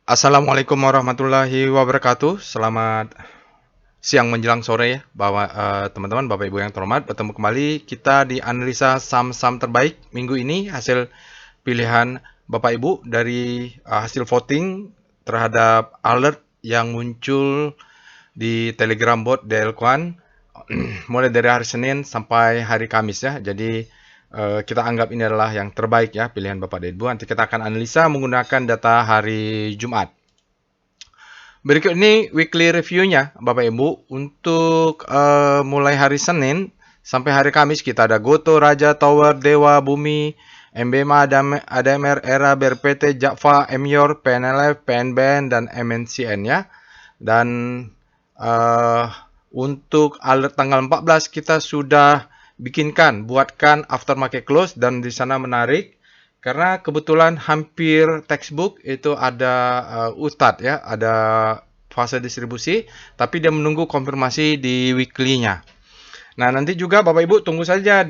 Assalamualaikum warahmatullahi wabarakatuh. Selamat siang menjelang sore ya, teman-teman, Bapak Ibu yang terhormat. Bertemu kembali kita di analisa saham-saham terbaik minggu ini, hasil pilihan Bapak Ibu dari hasil voting terhadap alert yang muncul di Telegram bot Delquan mulai dari hari Senin sampai hari Kamis ya. Jadi kita anggap ini adalah yang terbaik ya, pilihan Bapak dan Ibu. Nanti kita akan analisa menggunakan data hari Jumat. Berikut ini weekly review-nya, Bapak Ibu. Untuk mulai hari Senin sampai hari Kamis kita ada Goto, Raja, Tower, Dewa, Bumi, MBMA, ADMR, Era, BRPT, Jakfa, Emior, PNLF, PNBN, dan MNCN ya. Dan untuk alert tanggal 14 kita sudah buatkan aftermarket close, dan di sana menarik karena kebetulan hampir textbook itu ada UTAD ya, ada fase distribusi, tapi dia menunggu konfirmasi di weekly-nya. Nah, nanti juga Bapak Ibu tunggu saja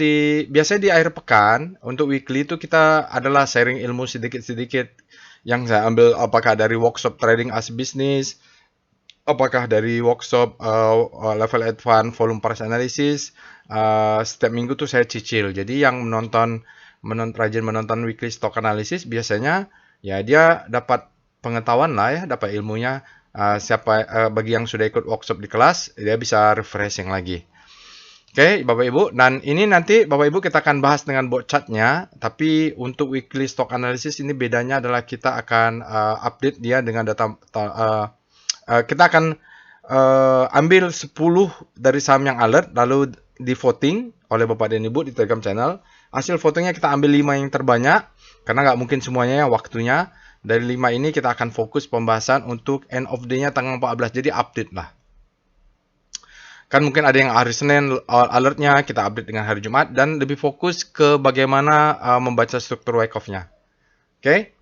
biasanya di akhir pekan untuk weekly itu kita adalah sharing ilmu sedikit-sedikit yang saya ambil, apakah dari workshop trading as business, apakah dari workshop level advance volume price analysis. Setiap minggu tuh saya cicil. Jadi yang rajin menonton weekly stock analysis biasanya ya dia dapat pengetahuan lah ya, dapat ilmunya. Bagi yang sudah ikut workshop di kelas, dia bisa refreshing lagi. Oke, Bapak Ibu. Dan ini nanti Bapak Ibu kita akan bahas dengan bot chartnya. Tapi untuk weekly stock analysis ini bedanya adalah kita akan update dia dengan data. Kita akan ambil 10 dari saham yang alert, lalu di voting oleh Bapak dan Ibu di Telegram channel. Hasil votingnya kita ambil 5 yang terbanyak, karena nggak mungkin semuanya ya waktunya. Dari 5 ini kita akan fokus pembahasan untuk end of day-nya tanggal 14, jadi update lah. Kan mungkin ada yang hari Senin alertnya, kita update dengan hari Jumat, dan lebih fokus ke bagaimana membaca struktur wake off-nya. Oke?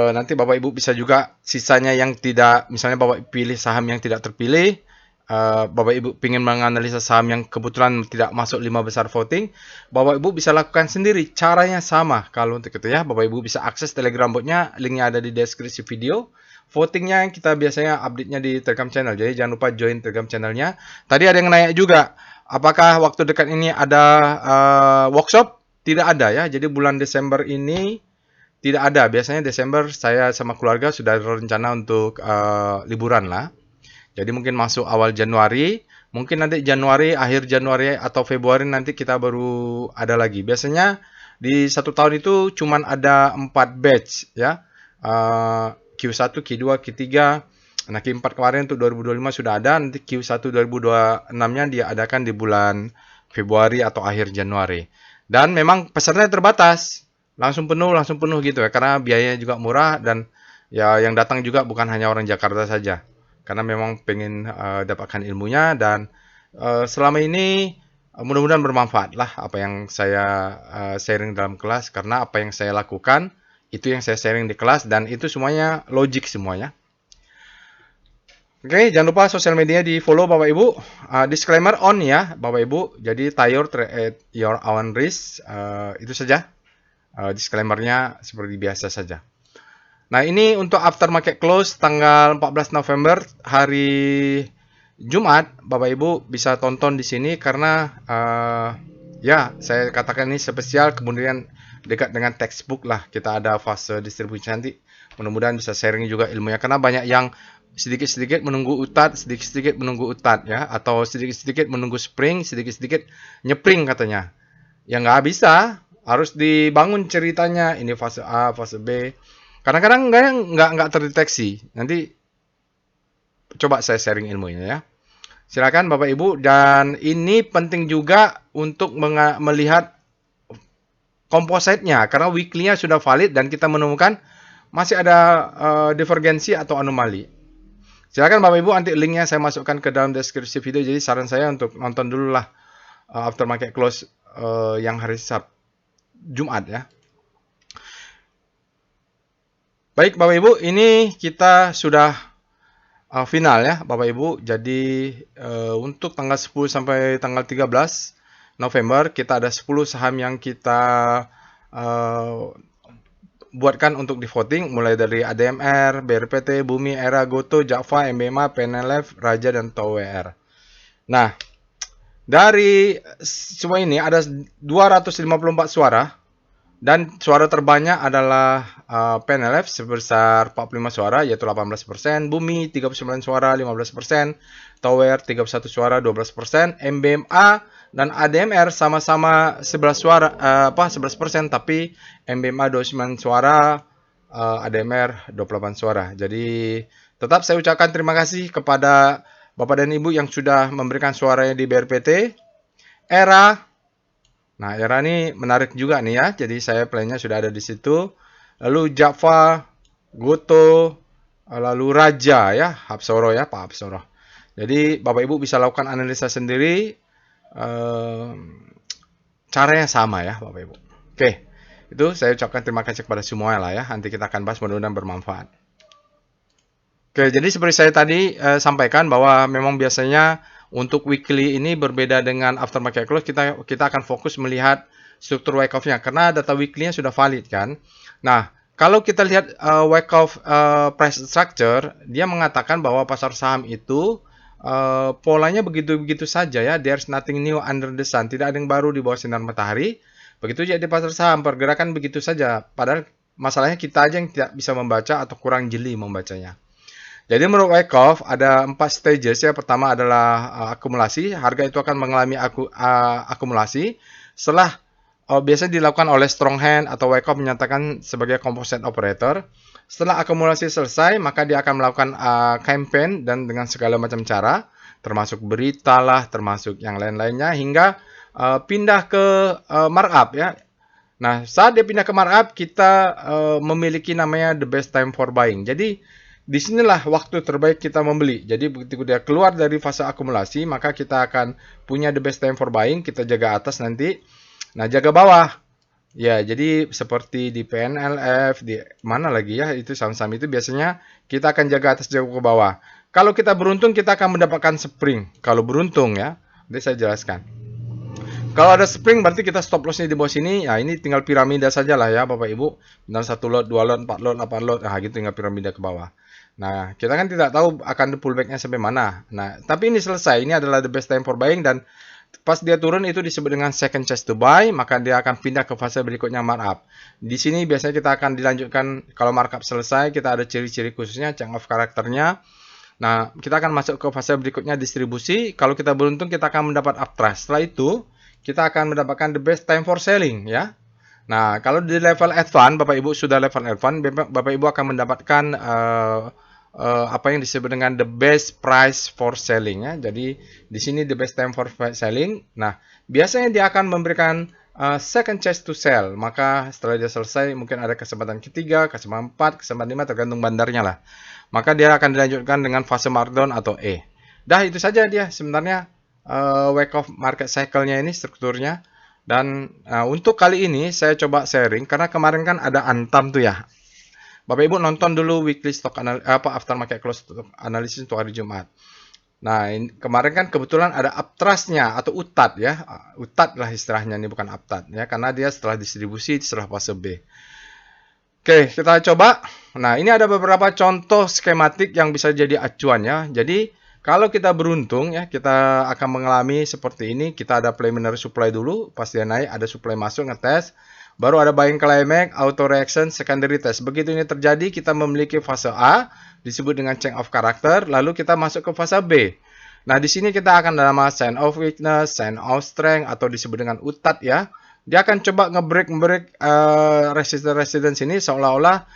Nanti Bapak Ibu bisa juga sisanya yang tidak, misalnya Bapak pilih saham yang tidak terpilih, Bapak Ibu ingin menganalisa saham yang kebetulan tidak masuk 5 besar voting, Bapak Ibu bisa lakukan sendiri. Caranya sama. Kalau untuk itu ya, Bapak Ibu bisa akses Telegram botnya, linknya ada di deskripsi video. Votingnya kita biasanya update-nya di Telegram channel, jadi jangan lupa join Telegram channelnya. Tadi ada yang nanya juga, apakah waktu dekat ini ada workshop? Tidak ada ya, jadi bulan Desember ini tidak ada. Biasanya Desember saya sama keluarga sudah rencana untuk liburan lah. Jadi mungkin masuk awal Januari, mungkin nanti Januari, akhir Januari atau Februari nanti kita baru ada lagi. Biasanya di satu tahun itu cuman ada 4 batch ya. Q1, Q2, Q3. Nah, Q4 kemarin untuk 2025 sudah ada, nanti Q1 2026-nya dia adakan di bulan Februari atau akhir Januari. Dan memang pesertanya terbatas. Langsung penuh gitu ya, karena biayanya juga murah, dan ya yang datang juga bukan hanya orang Jakarta saja. Karena memang pengen dapatkan ilmunya, dan selama ini mudah-mudahan bermanfaat lah apa yang saya sharing dalam kelas, karena apa yang saya lakukan itu yang saya sharing di kelas, dan itu semuanya logik semuanya. Oke, jangan lupa sosial medianya di follow Bapak Ibu. Disclaimer on ya Bapak Ibu. Jadi trade at your own risk. Itu saja. Disclaimer-nya seperti biasa saja. Nah, ini untuk aftermarket close tanggal 14 November hari Jumat. Bapak Ibu bisa tonton di sini karena ya saya katakan ini spesial, kemudian dekat dengan textbook lah. Kita ada fase distribusi nanti. Mudah-mudahan bisa sharing juga ilmunya, karena banyak yang sedikit-sedikit menunggu UTAD, sedikit-sedikit menunggu UTAD ya, atau sedikit-sedikit menunggu spring, sedikit-sedikit nyepring katanya. Ya nggak bisa, harus dibangun ceritanya. Ini fase A, fase B. Kadang-kadang nggak terdeteksi. Nanti coba saya sharing ilmunya ya. Silakan Bapak Ibu, dan ini penting juga untuk melihat kompositnya, karena weekly-nya sudah valid dan kita menemukan masih ada divergensi atau anomali. Silakan Bapak Ibu, nanti linknya saya masukkan ke dalam deskripsi video. Jadi saran saya untuk nonton dulu lah aftermarket close yang hari Jumat ya. Baik Bapak Ibu, ini kita sudah final ya Bapak Ibu. Jadi untuk tanggal 10 sampai tanggal 13 November kita ada 10 saham yang kita buatkan untuk di voting mulai dari ADMR, BRPT, Bumi, Era, Goto, Java, MBMA, PNLF, Raja, dan TOWR. Nah, dari semua ini ada 254 suara. Dan suara terbanyak adalah PNLF sebesar 45 suara, yaitu 18%, Bumi 39 suara, 15%, Tower 31 suara, 12%, MBMA dan ADMR sama-sama 11 suara, 11%, tapi MBMA 29 suara, ADMR 28 suara. Jadi tetap saya ucapkan terima kasih kepada Bapak dan Ibu yang sudah memberikan suaranya di BRPT. Era. Nah, Era ini menarik juga nih ya. Jadi saya plannya sudah ada di situ. Lalu Java, Goto, lalu Raja ya, Hapsoro ya, Pak Hapsoro. Jadi Bapak Ibu bisa lakukan analisa sendiri. Caranya sama ya, Bapak Ibu. Oke, itu saya ucapkan terima kasih kepada semua lah ya. Nanti kita akan bahas, mudah-mudahan bermanfaat. Oke, jadi seperti saya tadi sampaikan bahwa memang biasanya untuk weekly ini berbeda dengan aftermarket close, kita akan fokus melihat struktur wake off-nya karena data weekly-nya sudah valid kan. Nah, kalau kita lihat wake off price structure, dia mengatakan bahwa pasar saham itu polanya begitu-begitu saja ya. There's nothing new under the sun. Tidak ada yang baru di bawah sinar matahari. Begitu juga di pasar saham, pergerakan begitu saja. Padahal masalahnya kita aja yang tidak bisa membaca atau kurang jeli membacanya. Jadi menurut Wyckoff ada 4 stages ya. Pertama adalah akumulasi. Harga itu akan mengalami akumulasi. Setelah biasanya dilakukan oleh strong hand atau Wyckoff menyatakan sebagai composite operator. Setelah akumulasi selesai, maka dia akan melakukan campaign dan dengan segala macam cara, termasuk berita lah, termasuk yang lain-lainnya, hingga pindah ke markup ya. Nah, saat dia pindah ke markup, kita memiliki namanya the best time for buying. Jadi disinilah waktu terbaik kita membeli. Jadi begitu dia keluar dari fase akumulasi, maka kita akan punya the best time for buying. Kita jaga atas nanti. Nah, jaga bawah. Ya, jadi seperti di PNLF, di mana lagi ya, itu saham-saham itu biasanya kita akan jaga atas, jaga ke bawah. Kalau kita beruntung, kita akan mendapatkan spring. Kalau beruntung ya, nanti saya jelaskan. Kalau ada spring berarti kita stop lossnya di bawah sini. Ya, ini tinggal piramida saja lah ya Bapak Ibu. Dan 1 lot, 2 lot, 4 lot, 8 lot. Nah, gitu tinggal piramida ke bawah. Nah, kita kan tidak tahu akan pullback-nya sampai mana. Nah, tapi ini selesai. Ini adalah the best time for buying dan pas dia turun itu disebut dengan second chance to buy, maka dia akan pindah ke fase berikutnya markup. Di sini biasanya kita akan dilanjutkan kalau markup selesai, kita ada ciri-ciri khususnya, chunk of karakternya. Nah, kita akan masuk ke fase berikutnya distribusi. Kalau kita beruntung, kita akan mendapat uptrust. Setelah itu, kita akan mendapatkan the best time for selling ya. Nah, kalau di level advance, Bapak Ibu sudah level advance, Bapak Ibu akan mendapatkan apa yang disebut dengan the best price for selling ya. Jadi di sini the best time for selling. Nah, biasanya dia akan memberikan second chance to sell. Maka setelah dia selesai mungkin ada kesempatan ketiga, kesempatan 4, kesempatan 5 tergantung bandarnya lah. Maka dia akan dilanjutkan dengan fase markdown atau E. Dah itu saja dia sebenarnya wake off market cycle-nya ini strukturnya. Dan untuk kali ini saya coba sharing karena kemarin kan ada Antam tuh ya. Bapak Ibu nonton dulu weekly stock after market close analysis untuk hari Jumat. Nah, kemarin kan kebetulan ada uptrust-nya atau UTAT ya. UTAT lah istilahnya, ini bukan uptat ya, karena dia setelah distribusi setelah fase B. Oke, kita coba. Nah, ini ada beberapa contoh skematik yang bisa jadi acuan ya. Jadi kalau kita beruntung ya, kita akan mengalami seperti ini. Kita ada preliminary supply dulu, pas dia naik ada supply masuk ngetes. Baru ada buying climax, auto reaction, secondary test. Begitu ini terjadi, kita memiliki fase A, disebut dengan change of character, lalu kita masuk ke fase B. Nah, di sini kita akan ada nama sign of weakness, sign of strength, atau disebut dengan UTAT ya. Dia akan coba nge-break resistance ini seolah-olah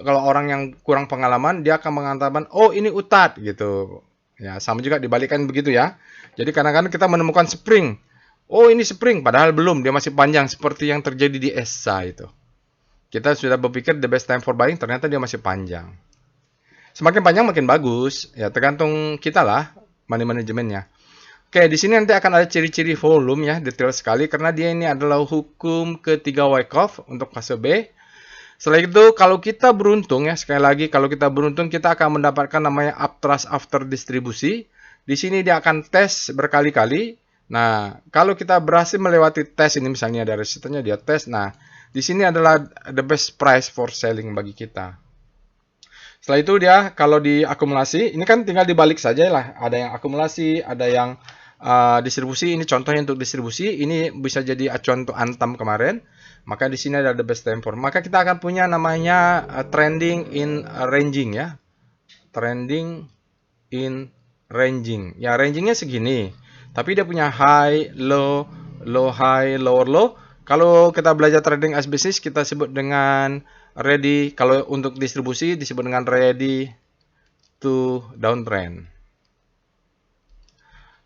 kalau orang yang kurang pengalaman, dia akan mengatakan, oh ini UTAT gitu. Ya, sama juga dibalikkan begitu ya. Jadi kadang-kadang kita menemukan spring. Oh ini spring, padahal belum, dia masih panjang seperti yang terjadi di ESA itu. Kita sudah berpikir the best time for buying, ternyata dia masih panjang. Semakin panjang makin bagus, ya tergantung kita lah, money manajemennya. Oke, di sini nanti akan ada ciri-ciri volume ya, detail sekali, karena dia ini adalah hukum ketiga Wyckoff untuk fase B. Setelah itu, kalau kita beruntung ya, sekali lagi, kalau kita beruntung, kita akan mendapatkan namanya uptrust after distribusi. Di sini dia akan tes berkali-kali. Nah, kalau kita berhasil melewati tes ini, misalnya ada resistennya dia tes. Nah, di sini adalah the best price for selling bagi kita. Setelah itu dia kalau diakumulasi, ini kan tinggal dibalik saja lah. Ada yang akumulasi, ada yang distribusi. Ini contohnya untuk distribusi. Ini bisa jadi acuan untuk Antam kemarin. Maka di sini ada the best time for. Maka kita akan punya namanya trending in ranging ya. Trending in ranging. Ya, rangingnya segini. Tapi dia punya high, low, low high, lower low. Kalau kita belajar trading as business, kita sebut dengan ready. Kalau untuk distribusi disebut dengan ready to downtrend.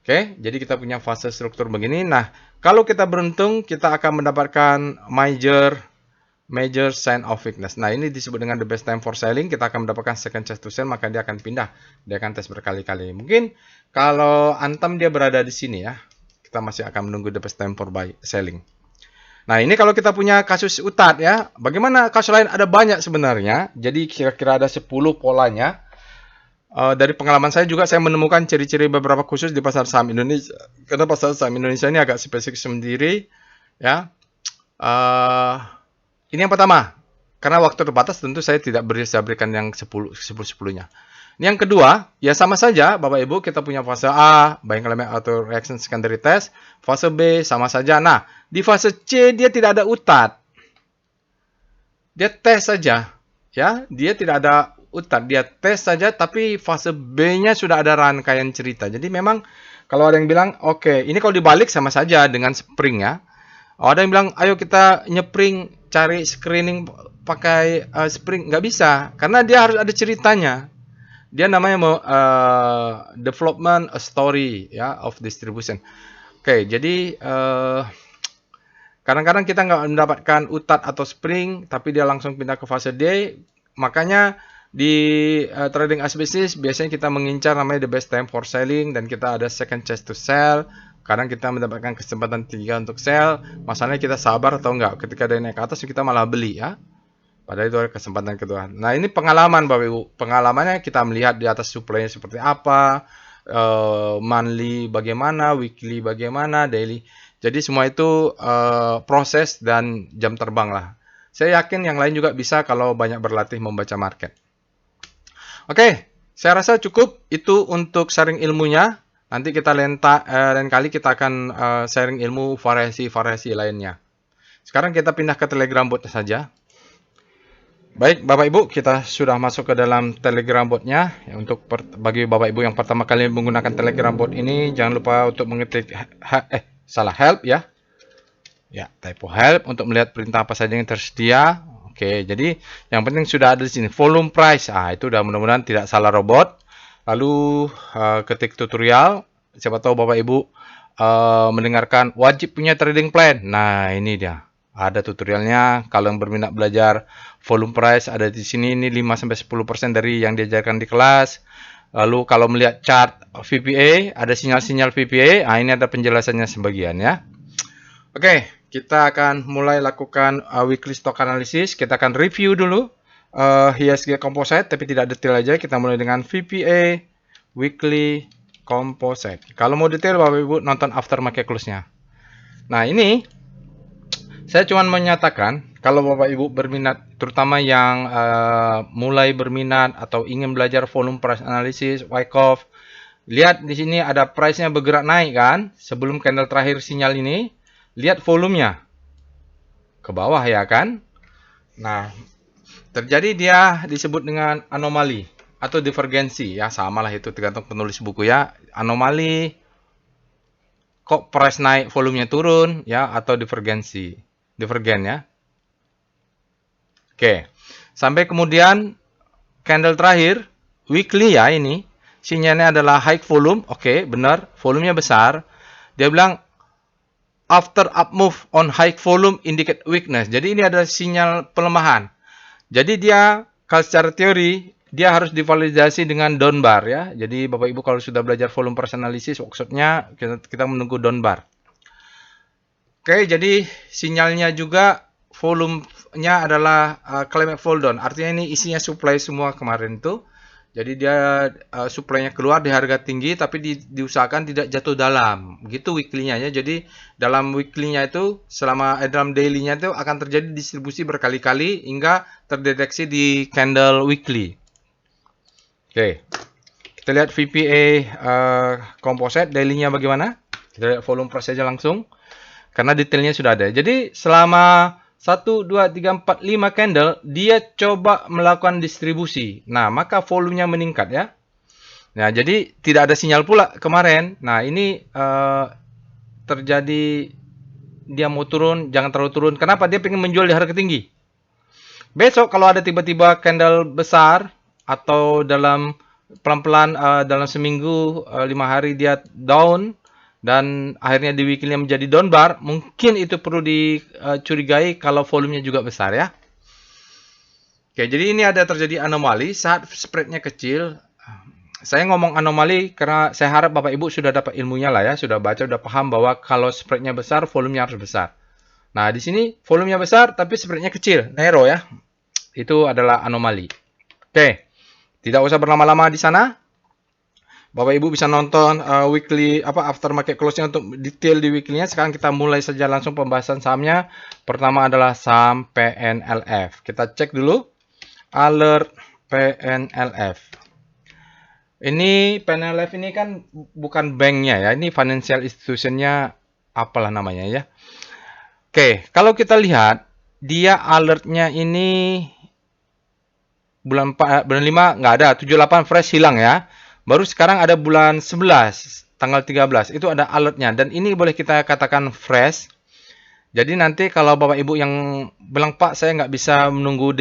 Oke, jadi kita punya fase struktur begini. Nah, kalau kita beruntung, kita akan mendapatkan major sign of weakness. Nah, ini disebut dengan the best time for selling. Kita akan mendapatkan second chance to sell, maka dia akan pindah. Dia akan tes berkali-kali. Mungkin kalau Antam dia berada di sini ya, kita masih akan menunggu the best time for buy selling. Nah, ini kalau kita punya kasus UTAD ya. Bagaimana kasus lain? Ada banyak sebenarnya. Jadi kira-kira ada 10 polanya. Dari pengalaman saya juga saya menemukan ciri-ciri beberapa khusus di pasar saham Indonesia. Karena pasar saham Indonesia ini agak spesifik sendiri, ya. Ini yang pertama. Karena waktu terbatas tentu saya tidak bisa berikan yang 10-10-nya. Ini yang kedua, ya sama saja Bapak Ibu, kita punya fase A, buying element auto reaction secondary test, fase B sama saja. Nah, di fase C dia tidak ada UTAD. Dia tes saja, ya. Dia tidak ada UTAD, dia tes saja, tapi fase B-nya sudah ada rangkaian cerita. Jadi memang kalau ada yang bilang, oke, ini kalau dibalik sama saja dengan spring ya. Ada yang bilang, ayo kita nyepring, cari screening pakai spring. Nggak bisa, karena dia harus ada ceritanya. Dia namanya development a story ya of distribution. Oke, jadi kadang-kadang kita nggak mendapatkan UTAD atau spring, tapi dia langsung pindah ke fase D. Makanya di trading as business biasanya kita mengincar namanya the best time for selling dan kita ada second chance to sell. Kadang kita mendapatkan kesempatan 3 untuk sell. Masalahnya kita sabar atau enggak. Ketika dia naik ke atas kita malah beli ya. Padahal itu ada kesempatan kedua. Nah, ini pengalaman Bapak Ibu. Pengalamannya kita melihat di atas supply-nya seperti apa, monthly bagaimana, weekly bagaimana, daily. Jadi semua itu proses dan jam terbang lah. Saya yakin yang lain juga bisa kalau banyak berlatih membaca market. Oke, saya rasa cukup itu untuk sharing ilmunya. Nanti kita lain kali kita akan sharing ilmu variasi-variasi lainnya. Sekarang kita pindah ke Telegram bot saja. Baik, Bapak Ibu, kita sudah masuk ke dalam Telegram botnya. Ya, untuk bagi Bapak Ibu yang pertama kali menggunakan Telegram bot ini, jangan lupa untuk mengetik help ya. Ya, typo help untuk melihat perintah apa saja yang tersedia. Oke, jadi yang penting sudah ada di sini volume price. Itu udah mudah-mudahan tidak salah robot. Lalu ketik tutorial. Siapa tahu Bapak Ibu mendengarkan wajib punya trading plan. Nah, ini dia. Ada tutorialnya. Kalau yang berminat belajar volume price ada di sini. Ini 5-10% dari yang diajarkan di kelas. Lalu kalau melihat chart VPA, ada sinyal-sinyal VPA. Ini ada penjelasannya sebagian ya. Oke, kita akan mulai lakukan weekly stock analysis. Kita akan review dulu IHSG Composite, tapi tidak detail aja. Kita mulai dengan VPA weekly composite. Kalau mau detail, Bapak Ibu nonton after market close-nya. Nah, ini saya cuma menyatakan kalau Bapak Ibu berminat, terutama yang mulai berminat atau ingin belajar volume price analysis, Wyckoff, lihat di sini ada price-nya bergerak naik kan sebelum candle terakhir sinyal ini. Lihat volumenya ke bawah ya kan. Nah, terjadi dia disebut dengan anomali atau divergensi ya, samalah itu tergantung penulis buku ya. Anomali kok price naik volumenya turun ya, atau divergen ya. Oke. Sampai kemudian candle terakhir weekly ya, ini sinyalnya adalah high volume. Oke, benar, volumenya besar. Dia bilang after up move on high volume indicate weakness. Jadi ini adalah sinyal pelemahan. Jadi dia kalau secara teori dia harus divalidasi dengan down bar ya. Jadi Bapak Ibu kalau sudah belajar volume price analysis workshopnya kita menunggu down bar. Oke, jadi sinyalnya juga volumenya adalah climate fall down. Artinya ini isinya supply semua kemarin itu. Jadi dia supply-nya keluar di harga tinggi tapi diusahakan tidak jatuh dalam. Gitu weekly-nya ya. Jadi dalam weekly-nya itu dalam daily-nya itu akan terjadi distribusi berkali-kali hingga terdeteksi di candle weekly. Oke. Kita lihat VPA composite daily-nya bagaimana? Kita lihat volume price saja langsung. Karena detailnya sudah ada. Jadi selama 1, 2, 3, 4, 5 candle, dia coba melakukan distribusi. Nah, maka volumenya meningkat ya. Nah, jadi tidak ada sinyal pula kemarin. Nah, ini terjadi dia mau turun, jangan terlalu turun. Kenapa? Dia pengen menjual di harga tinggi. Besok kalau ada tiba-tiba candle besar atau dalam pelan-pelan dalam seminggu 5 hari dia down, dan akhirnya di weekly menjadi down bar, mungkin itu perlu dicurigai kalau volumenya juga besar ya. Oke, jadi ini ada terjadi anomali saat spreadnya kecil. Saya ngomong anomali karena saya harap Bapak Ibu sudah dapat ilmunya lah ya, sudah baca, sudah paham bahwa kalau spreadnya besar, volumenya harus besar. Nah, di sini volumenya besar tapi spreadnya kecil, narrow ya. Itu adalah anomali. Oke, tidak usah berlama-lama di sana. Bapak Ibu bisa nonton weekly after market close-nya untuk detail di weekly-nya. Sekarang kita mulai saja langsung pembahasan sahamnya. Pertama adalah saham PNLF. Kita cek dulu alert PNLF. Ini PNLF ini kan bukan banknya ya, ini financial institution-nya apalah namanya ya. Oke, kalau kita lihat dia alertnya ini bulan 5 nggak ada, 78 fresh hilang ya. Baru sekarang ada bulan 11, tanggal 13. Itu ada alertnya. Dan ini boleh kita katakan fresh. Jadi nanti kalau Bapak Ibu yang bilang, Pak, saya nggak bisa menunggu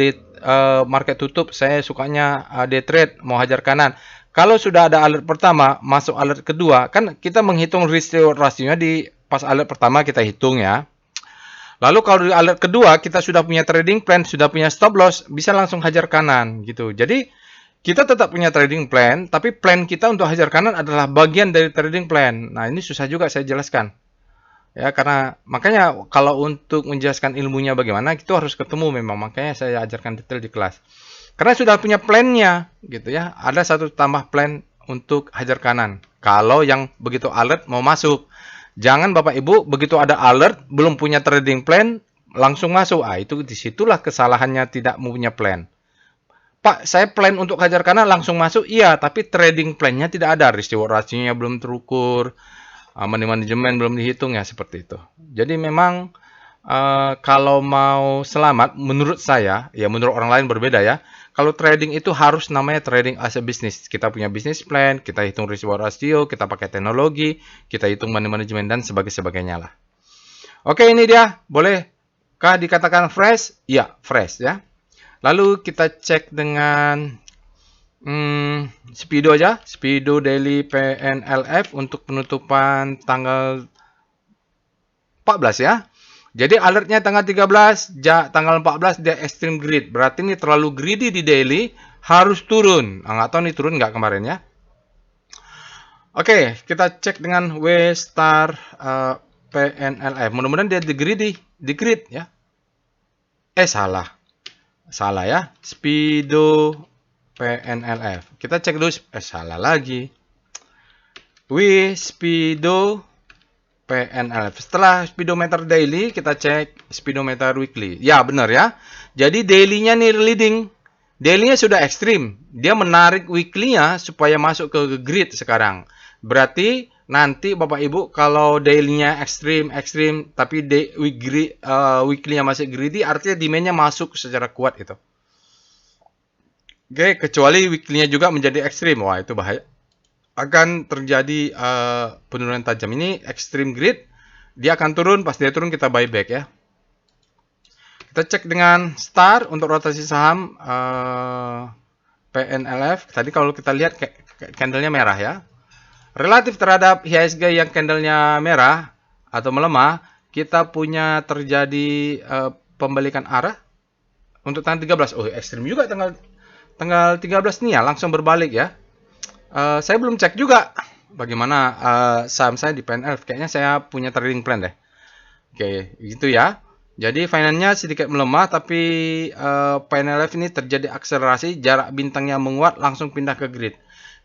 market tutup. Saya sukanya day trade, mau hajar kanan. Kalau sudah ada alert pertama, masuk alert kedua. Kan kita menghitung risk reward ratio-nya di pas alert pertama kita hitung ya. Lalu kalau di alert kedua, kita sudah punya trading plan, sudah punya stop loss, bisa langsung hajar kanan gitu. Jadi kita tetap punya trading plan, tapi plan kita untuk hajar kanan adalah bagian dari trading plan. Nah, ini susah juga saya jelaskan. Ya, karena makanya kalau untuk menjelaskan ilmunya bagaimana, itu harus ketemu memang. Makanya saya ajarkan detail di kelas. Karena sudah punya plannya, gitu ya. Ada satu tambah plan untuk hajar kanan. Kalau yang begitu alert mau masuk. Jangan Bapak Ibu begitu ada alert, belum punya trading plan, langsung masuk. Itu disitulah kesalahannya tidak punya plan. Pak, saya plan untuk hajar kanan langsung masuk. Iya, tapi trading plan-nya tidak ada. Risk reward ratio-nya belum terukur. Money management belum dihitung ya, seperti itu. Jadi memang kalau mau selamat, menurut saya, ya menurut orang lain berbeda ya. Kalau trading itu harus namanya trading as a business. Kita punya business plan, kita hitung risk reward ratio, kita pakai teknologi, kita hitung money management, dan sebagainya lah. Oke, ini dia. Bolehkah dikatakan fresh? Ya, fresh ya. Lalu kita cek dengan Speedo aja, Speedo Daily PNLF untuk penutupan tanggal 14 ya. Jadi alertnya tanggal 13, tanggal 14 dia extreme greed. Berarti ini terlalu greedy di daily, harus turun. Nggak tahu nih turun nggak kemarin ya. Oke, kita cek dengan W star PNLF. Mudah-mudahan dia di greed ya. Salah ya. Speedo PNLF. Kita cek dulu. Salah lagi. Speedo PNLF. Setelah speedometer daily, kita cek speedometer weekly. Ya, benar ya. Jadi daily-nya nih leading. Daily-nya sudah ekstrim. Dia menarik weekly-nya supaya masuk ke grid sekarang. Berarti nanti Bapak Ibu kalau daily-nya ekstrim, tapi weekly-nya masih greedy, artinya demand-nya masuk secara kuat itu. Oke, kecuali weekly-nya juga menjadi ekstrim. Wah, itu bahaya. Akan terjadi penurunan tajam. Ini extreme greed. Dia akan turun, pas dia turun kita buyback ya. Kita cek dengan star untuk rotasi saham PNLF. Tadi kalau kita lihat candlenya merah ya. Relatif terhadap IHSG yang candlenya merah atau melemah, kita punya terjadi pembalikan arah untuk tanggal 13. Oh, ekstrim juga tanggal 13 nih ya, langsung berbalik ya. Saya belum cek juga bagaimana saham saya di PNLF. Kayaknya saya punya trading plan deh. Oke, gitu ya. Jadi finance-nya sedikit melemah, tapi PNLF ini terjadi akselerasi, jarak bintangnya menguat, langsung pindah ke grid.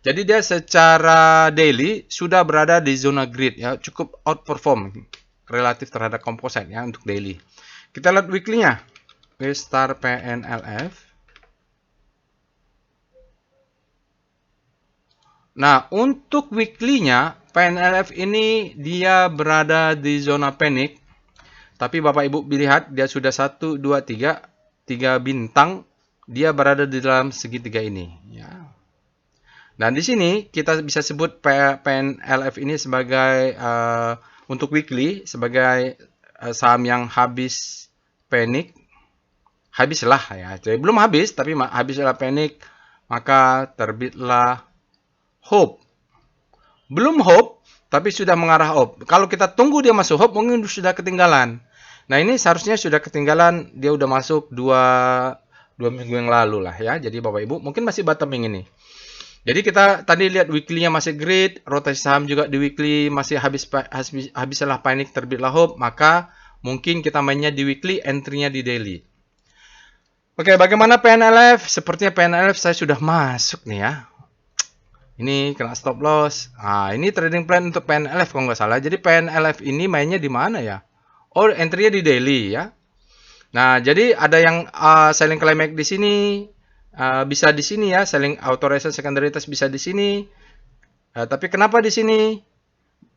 Jadi dia secara daily sudah berada di zona grid ya, cukup outperform relatif terhadap composite ya untuk daily. Kita lihat weekly-nya. Start PNLF. Nah, untuk weekly-nya, PNLF ini dia berada di zona panic. Tapi Bapak Ibu lihat, dia sudah 1, 2, 3. 3 bintang, dia berada di dalam segitiga ini. Ya. Dan di sini kita bisa sebut PNLF ini sebagai untuk weekly sebagai saham yang habis panik. Habislah ya. Jadi belum habis tapi habislah panik, maka terbitlah hope. Belum hope tapi sudah mengarah hope. Kalau kita tunggu dia masuk hope mungkin sudah ketinggalan. Nah, ini seharusnya sudah ketinggalan, dia udah masuk 2 minggu yang lalu lah ya. Jadi Bapak Ibu mungkin masih bottoming ini. Jadi kita tadi lihat weekly-nya masih great, rotasi saham juga di weekly masih habislah panik terbitlah hope, maka mungkin kita mainnya di weekly, entry-nya di daily. Oke, bagaimana PNLF? Sepertinya PNLF saya sudah masuk nih ya. Ini kena stop loss. Nah, ini trading plan untuk PNLF kalau nggak salah. Jadi PNLF ini mainnya di mana ya? Oh, entry-nya di daily ya. Nah, jadi ada yang selling climax di sini, bisa di sini ya, selling authorization secondary test bisa di sini. Tapi kenapa di sini?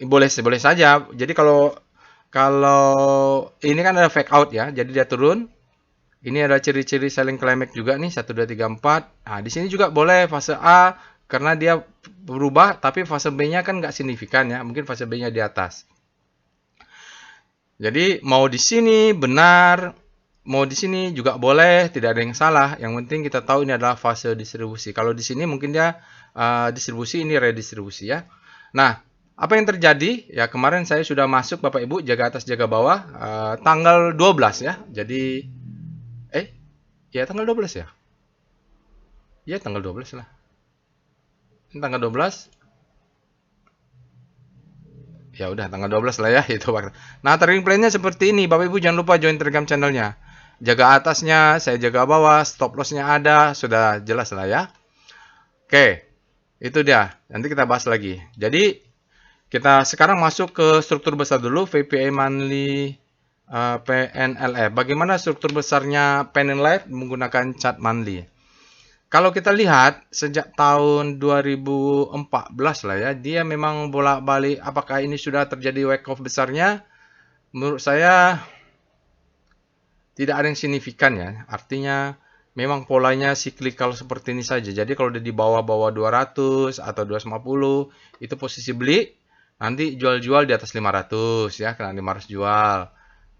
Boleh saja. Jadi kalau ini kan ada fake out ya, jadi dia turun. Ini ada ciri-ciri selling climax juga nih 1 2 3 4. Nah, di sini juga boleh fase A karena dia berubah, tapi fase B-nya kan nggak signifikan ya, mungkin fase B-nya di atas. Jadi mau di sini benar, mau di sini juga boleh, tidak ada yang salah. Yang penting kita tahu ini adalah fase distribusi. Kalau di sini mungkin dia distribusi, ini redistribusi ya. Nah, apa yang terjadi? Ya kemarin saya sudah masuk Bapak Ibu, jaga atas jaga bawah, tanggal 12 ya. Jadi, ya tanggal 12 ya? Ya tanggal 12 lah. Ini tanggal 12. Ya udah tanggal 12 lah ya itu. Nah, trading plan-nya seperti ini. Bapak Ibu jangan lupa join Telegram channelnya. Jaga atasnya, saya jaga bawah, stop loss-nya ada, sudah jelas lah ya. Oke, itu dia. Nanti kita bahas lagi. Jadi, kita sekarang masuk ke struktur besar dulu, VPA monthly PNLF. Bagaimana struktur besarnya PNLF menggunakan chart monthly? Kalau kita lihat sejak tahun 2014 lah ya, dia memang bolak-balik. Apakah ini sudah terjadi wake off besarnya? Menurut saya tidak ada yang signifikan ya. Artinya memang polanya cyclical seperti ini saja. Jadi kalau dia di bawah-bawah 200 atau 250 itu posisi beli. Nanti jual-jual di atas 500 ya, kena 500 jual.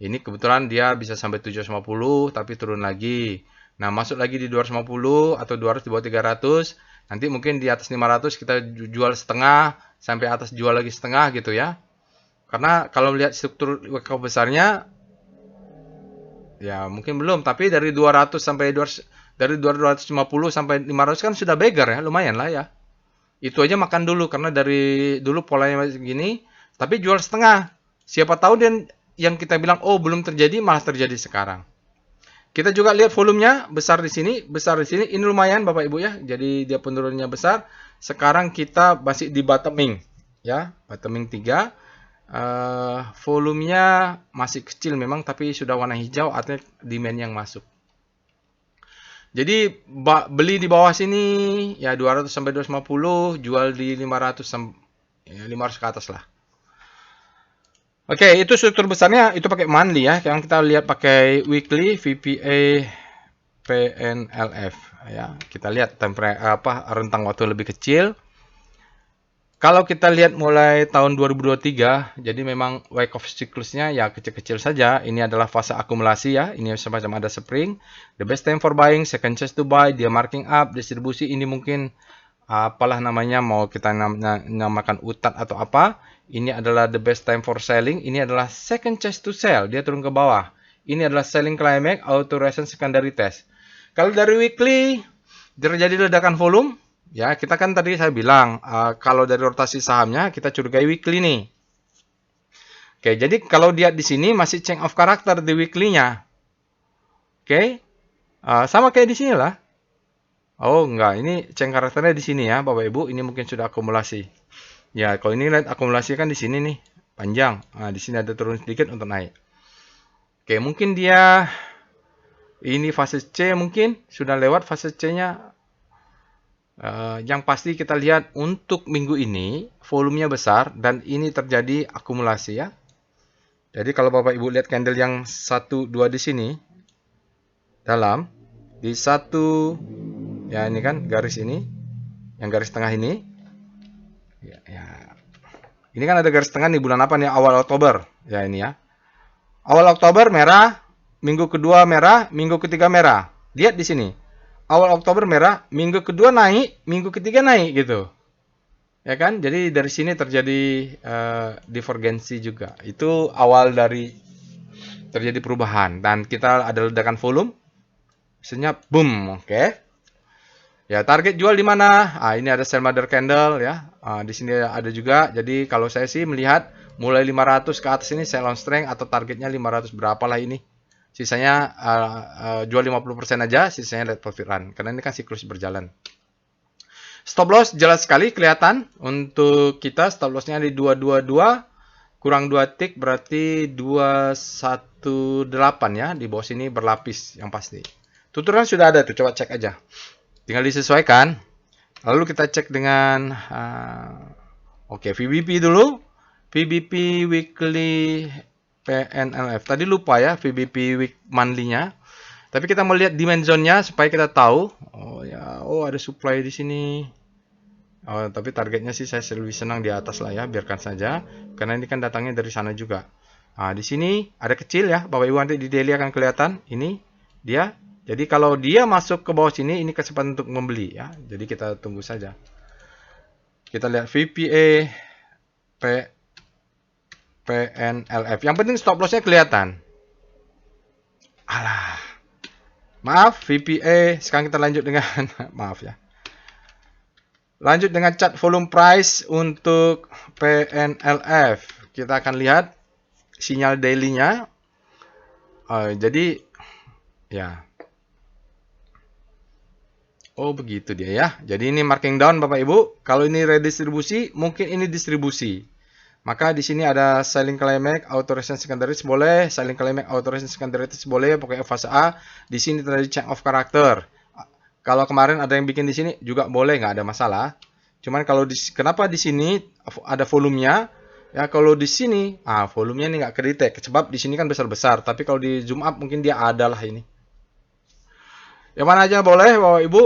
Ini kebetulan dia bisa sampai 750 tapi turun lagi. Nah, masuk lagi di 250 atau 200 di bawah 300. Nanti mungkin di atas 500 kita jual setengah, sampai atas jual lagi setengah gitu ya. Karena kalau melihat struktur workout besarnya, ya mungkin belum. Tapi dari 200 sampai 200, dari 250 sampai 500 kan sudah beggar ya, lumayan lah ya. Itu aja makan dulu, karena dari dulu polanya masih gini. Tapi jual setengah. Siapa tahu dan yang kita bilang, oh belum terjadi, malah terjadi sekarang. Kita juga lihat volumenya besar di sini, besar di sini. Ini lumayan Bapak Ibu ya. Jadi dia penurunannya besar. Sekarang kita masih di bottoming ya, bottoming 3. Volumenya masih kecil memang, tapi sudah warna hijau, artinya demand yang masuk. Jadi beli di bawah sini ya 200 sampai 250, jual di 500 sampai 500 ke atas lah. Oke, itu struktur besarnya itu pakai monthly ya. Yang kita lihat pakai weekly VPA PNLF ya. Kita lihat rentang waktu lebih kecil. Kalau kita lihat mulai tahun 2023, jadi memang wake of cyclusnya ya kecil-kecil saja. Ini adalah fase akumulasi ya. Ini semacam ada spring. The best time for buying, second chance to buy, dia marking up, distribusi ini mungkin apalah namanya, mau kita namakan utat atau apa. Ini adalah the best time for selling. Ini adalah second chance to sell. Dia turun ke bawah. Ini adalah selling climax, authorization secondary test. Kalau dari weekly, terjadi ledakan volume. Ya, kita kan tadi saya bilang, kalau dari rotasi sahamnya, kita curigai weekly nih. Oke, jadi kalau dia di sini masih change of character di weekly-nya. Oke, sama kayak di sini lah. Oh, enggak, ini change karakternya di sini ya, Bapak Ibu. Ini mungkin sudah akumulasi. Ya, kalau ini lihat akumulasi kan di sini nih, panjang. Nah, di sini ada turun sedikit untuk naik. Oke, mungkin dia ini fase C mungkin sudah lewat fase C-nya. Yang pasti kita lihat untuk minggu ini volumenya besar dan ini terjadi akumulasi ya. Jadi kalau Bapak Ibu lihat candle yang 1 2 di sini dalam di satu ya ini kan garis ini, yang garis tengah ini. Ya. Ini kan ada garis tengah nih bulan apa nih? Awal Oktober. Ya ini ya. Awal Oktober merah, minggu kedua merah, minggu ketiga merah. Lihat di sini. Awal Oktober merah, minggu kedua naik, minggu ketiga naik gitu. Ya kan? Jadi dari sini terjadi divergensi juga. Itu awal dari terjadi perubahan dan kita ada ledakan volume. Senyap boom, oke. Ya, target jual di mana? Ini ada sell mother candle ya. Di sini ada juga. Jadi kalau saya sih melihat mulai 500 ke atas ini sell on strength atau targetnya 500 berapalah ini. Sisanya jual 50% aja, sisanya let profit run. Karena ini kan siklus berjalan. Stop loss jelas sekali kelihatan. Untuk kita stop lossnya di 222. Kurang 2 tick berarti 218 ya. Di bawah sini berlapis yang pasti. Tuturan sudah ada tuh, coba cek aja. Tinggal disesuaikan. Lalu kita cek dengan oke, VBP dulu. VBP weekly PNLF. Tadi lupa ya VBP week monthly-nya. Tapi kita mau lihat demand zone-nya supaya kita tahu. Oh ada supply di sini. Tapi targetnya sih saya lebih senang di atas lah ya, biarkan saja. Karena ini kan datangnya dari sana juga. Di sini ada kecil ya, Bapak Ibu nanti di daily akan kelihatan. Ini dia. Jadi kalau dia masuk ke bawah sini, ini kesempatan untuk membeli ya. Jadi kita tunggu saja. Kita lihat VPA, PNLF. Yang penting stop loss-nya kelihatan. Alah. Maaf, VPA. Sekarang kita lanjut dengan maaf ya. Lanjut dengan chart volume price untuk PNLF. Kita akan lihat sinyal daily-nya. Jadi ya. Oh begitu dia ya. Jadi ini marking down Bapak Ibu. Kalau ini redistribusi, mungkin ini distribusi. Maka di sini ada selling climax, auto resistance secondaries boleh, selling climax, auto resistance secondaries boleh, pokoknya fase A. Di sini terjadi change of character. Kalau kemarin ada yang bikin di sini juga boleh, nggak ada masalah. Cuman kalau kenapa di sini ada volumenya? Ya kalau di sini, volumenya ini nggak kedetek. Sebab di sini kan besar-besar. Tapi kalau di zoom up mungkin dia ada lah ini. Yang mana aja boleh Bapak Ibu.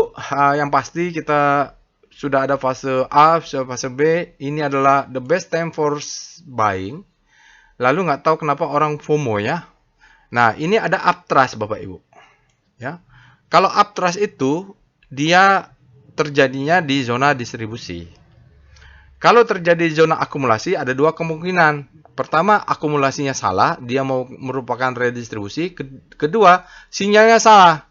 Yang pasti kita sudah ada fase A, fase B. Ini adalah the best time for buying. Lalu nggak tahu kenapa orang FOMO ya. Nah ini ada uptrust Bapak Ibu. Ya. Kalau uptrust itu dia terjadinya di zona distribusi. Kalau terjadi zona akumulasi ada dua kemungkinan. Pertama, akumulasinya salah, dia mau merupakan redistribusi. Kedua, sinyalnya salah.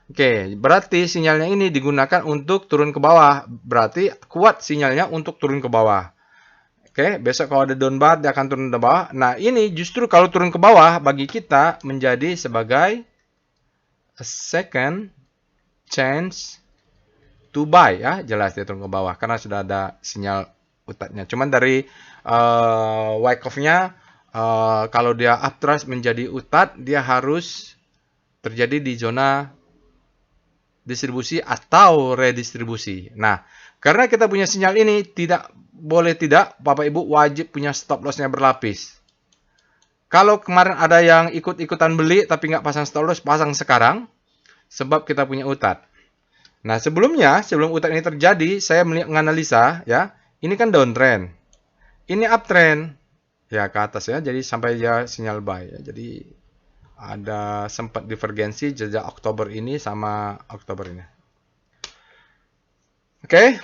Oke, berarti sinyalnya ini digunakan untuk turun ke bawah. Berarti kuat sinyalnya untuk turun ke bawah. Oke, besok kalau ada down bar dia akan turun ke bawah. Nah, ini justru kalau turun ke bawah bagi kita menjadi sebagai a second chance to buy ya, jelas dia turun ke bawah karena sudah ada sinyal utatnya. Cuman dari Wyckoff-nya kalau dia uptrust menjadi utat, dia harus terjadi di zona distribusi atau redistribusi. Nah, karena kita punya sinyal ini, tidak Bapak Ibu wajib punya stop loss-nya berlapis. Kalau kemarin ada yang ikut-ikutan beli tapi nggak pasang stop loss, pasang sekarang sebab kita punya utat. Nah, sebelum utat ini terjadi, saya menganalisa ya, ini kan downtrend. Ini uptrend. Ya, ke atas ya. Jadi sampai dia sinyal buy ya. Jadi ada sempat divergensi sejak Oktober ini sama Oktober ini. Oke.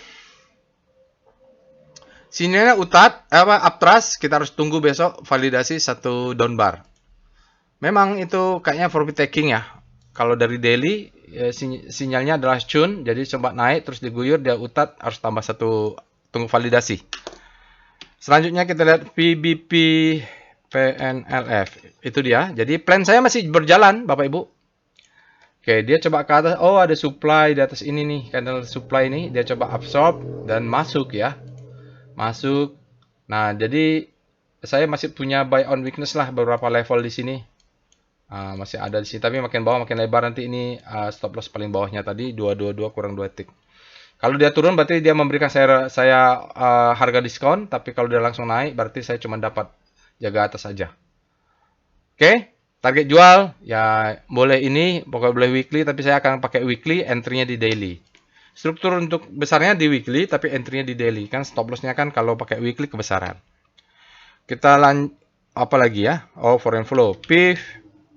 Sinyalnya utat, uptrust, kita harus tunggu besok validasi satu down bar. Memang itu kayaknya profit taking ya. Kalau dari daily sinyalnya adalah chun, jadi sempat naik terus diguyur dia utat, harus tambah satu, tunggu validasi. Selanjutnya kita lihat VBP PNLF. Itu dia. Jadi plan saya masih berjalan, Bapak Ibu. Oke, dia coba ke atas. Oh, ada supply di atas ini nih. Candle supply ini. Dia coba absorb dan masuk ya. Masuk. Nah, jadi saya masih punya buy on weakness lah beberapa level di sini. Masih ada di sini. Tapi makin bawah makin lebar nanti ini stop loss paling bawahnya tadi 222 kurang 2 tick. Kalau dia turun berarti dia memberikan saya harga diskon. Tapi kalau dia langsung naik berarti saya cuma dapat jaga atas saja. Oke, target jual ya boleh ini, pokoknya boleh weekly, tapi saya akan pakai weekly, entry-nya di daily. Struktur untuk besarnya di weekly, tapi entry-nya di daily. Kan stop loss-nya kan kalau pakai weekly kebesaran. Kita apa lagi ya? Oh, foreign flow, PIF,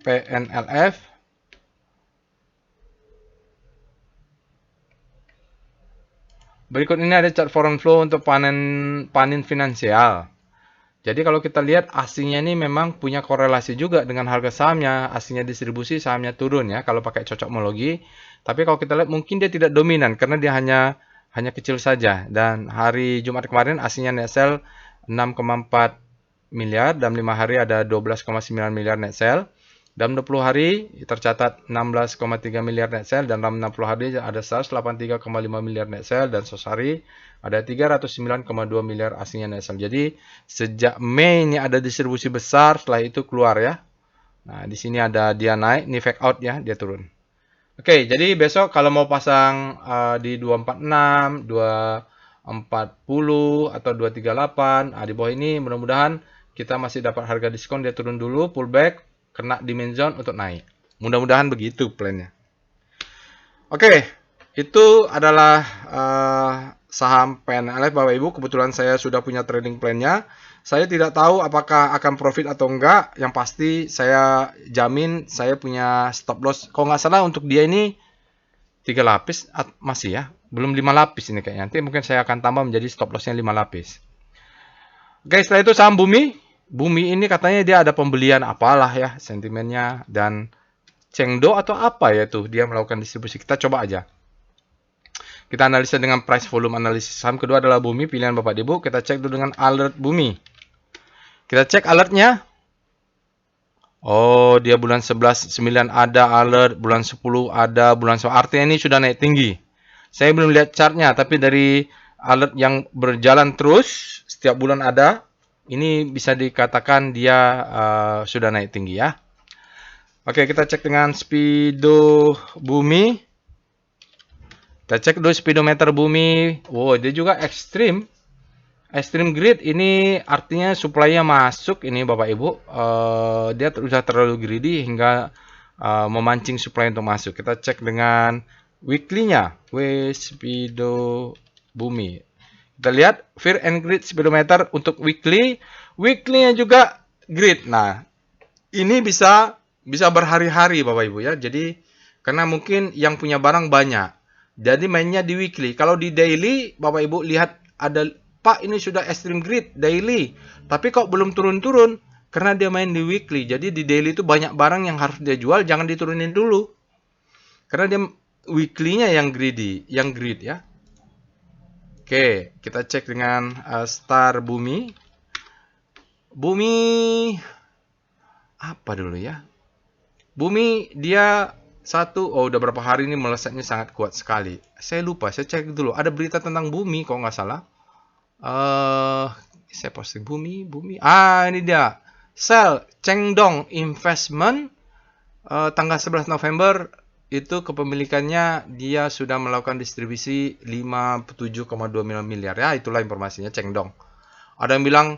PNLF. Berikut ini ada chart foreign flow untuk panin finansial. Jadi kalau kita lihat asingnya ini memang punya korelasi juga dengan harga sahamnya, asingnya distribusi, sahamnya turun ya kalau pakai cocokmologi. Tapi kalau kita lihat mungkin dia tidak dominan karena dia hanya kecil saja. Dan hari Jumat kemarin asingnya net sell 6,4 miliar dan 5 hari ada 12,9 miliar net sell. Dalam 20 hari tercatat 16,3 miliar net sell dan dalam 60 hari ada 183,5 miliar net sell dan sehari ada 309,2 miliar asingnya net sell. Jadi sejak Mei ini ada distribusi besar, setelah itu keluar ya. Nah, di sini ada dia naik, ini fake out ya, dia turun. Oke, jadi besok kalau mau pasang di 246, 240 atau 238, di bawah ini mudah-mudahan kita masih dapat harga diskon, dia turun dulu, pullback, kena demand zone untuk naik. Mudah-mudahan begitu plannya. Oke, itu adalah saham PNLF Bapak Ibu. Kebetulan saya sudah punya trading plannya. Saya tidak tahu apakah akan profit atau enggak. Yang pasti saya jamin saya punya stop loss. Kalau nggak salah untuk dia ini 3 lapis masih ya. Belum 5 lapis ini kayaknya. Nanti mungkin saya akan tambah menjadi stop lossnya 5 lapis. Oke, setelah itu saham Bumi. Bumi ini katanya dia ada pembelian apalah ya sentimennya dan Chengdo atau apa ya tuh dia melakukan distribusi. Kita coba aja. Kita analisa dengan price volume analisis. Saham kedua adalah Bumi, pilihan Bapak Ibu. Kita cek dulu dengan alert Bumi. Kita cek alertnya. Oh, dia bulan 11 9 ada alert, bulan 10 ada, bulan 11 artinya ini sudah naik tinggi. Saya belum lihat chartnya, tapi dari alert yang berjalan terus setiap bulan ada. Ini bisa dikatakan dia sudah naik tinggi ya. Oke, kita cek dengan speedo Bumi. Kita cek dulu speedometer Bumi. Wow, dia juga ekstrim. Ekstrim grid ini artinya supply-nya masuk ini Bapak Ibu. Dia sudah terlalu greedy hingga memancing supply untuk masuk. Kita cek dengan weekly-nya. Speedo Bumi. Kita lihat Fear and Greed speedometer untuk weekly. Weekly-nya juga grid. Nah, ini bisa berhari-hari Bapak Ibu ya. Jadi karena mungkin yang punya barang banyak. Jadi mainnya di weekly. Kalau di daily Bapak Ibu lihat ada Pak ini sudah extreme grid daily. Tapi kok belum turun-turun karena dia main di weekly. Jadi di daily itu banyak barang yang harus dia jual, jangan diturunin dulu. Karena dia weekly-nya yang greedy, yang grid ya. Oke, kita cek dengan star Bumi. Bumi apa dulu ya? Bumi dia udah berapa hari ini melesatnya sangat kuat sekali. Saya lupa, saya cek dulu. Ada berita tentang Bumi kalau nggak salah. Saya posting Bumi. Ini dia. Sell Chengdong Investment tanggal 11 November. Itu kepemilikannya dia sudah melakukan distribusi 57,2 miliar ya, itulah informasinya Chengdong. Ada yang bilang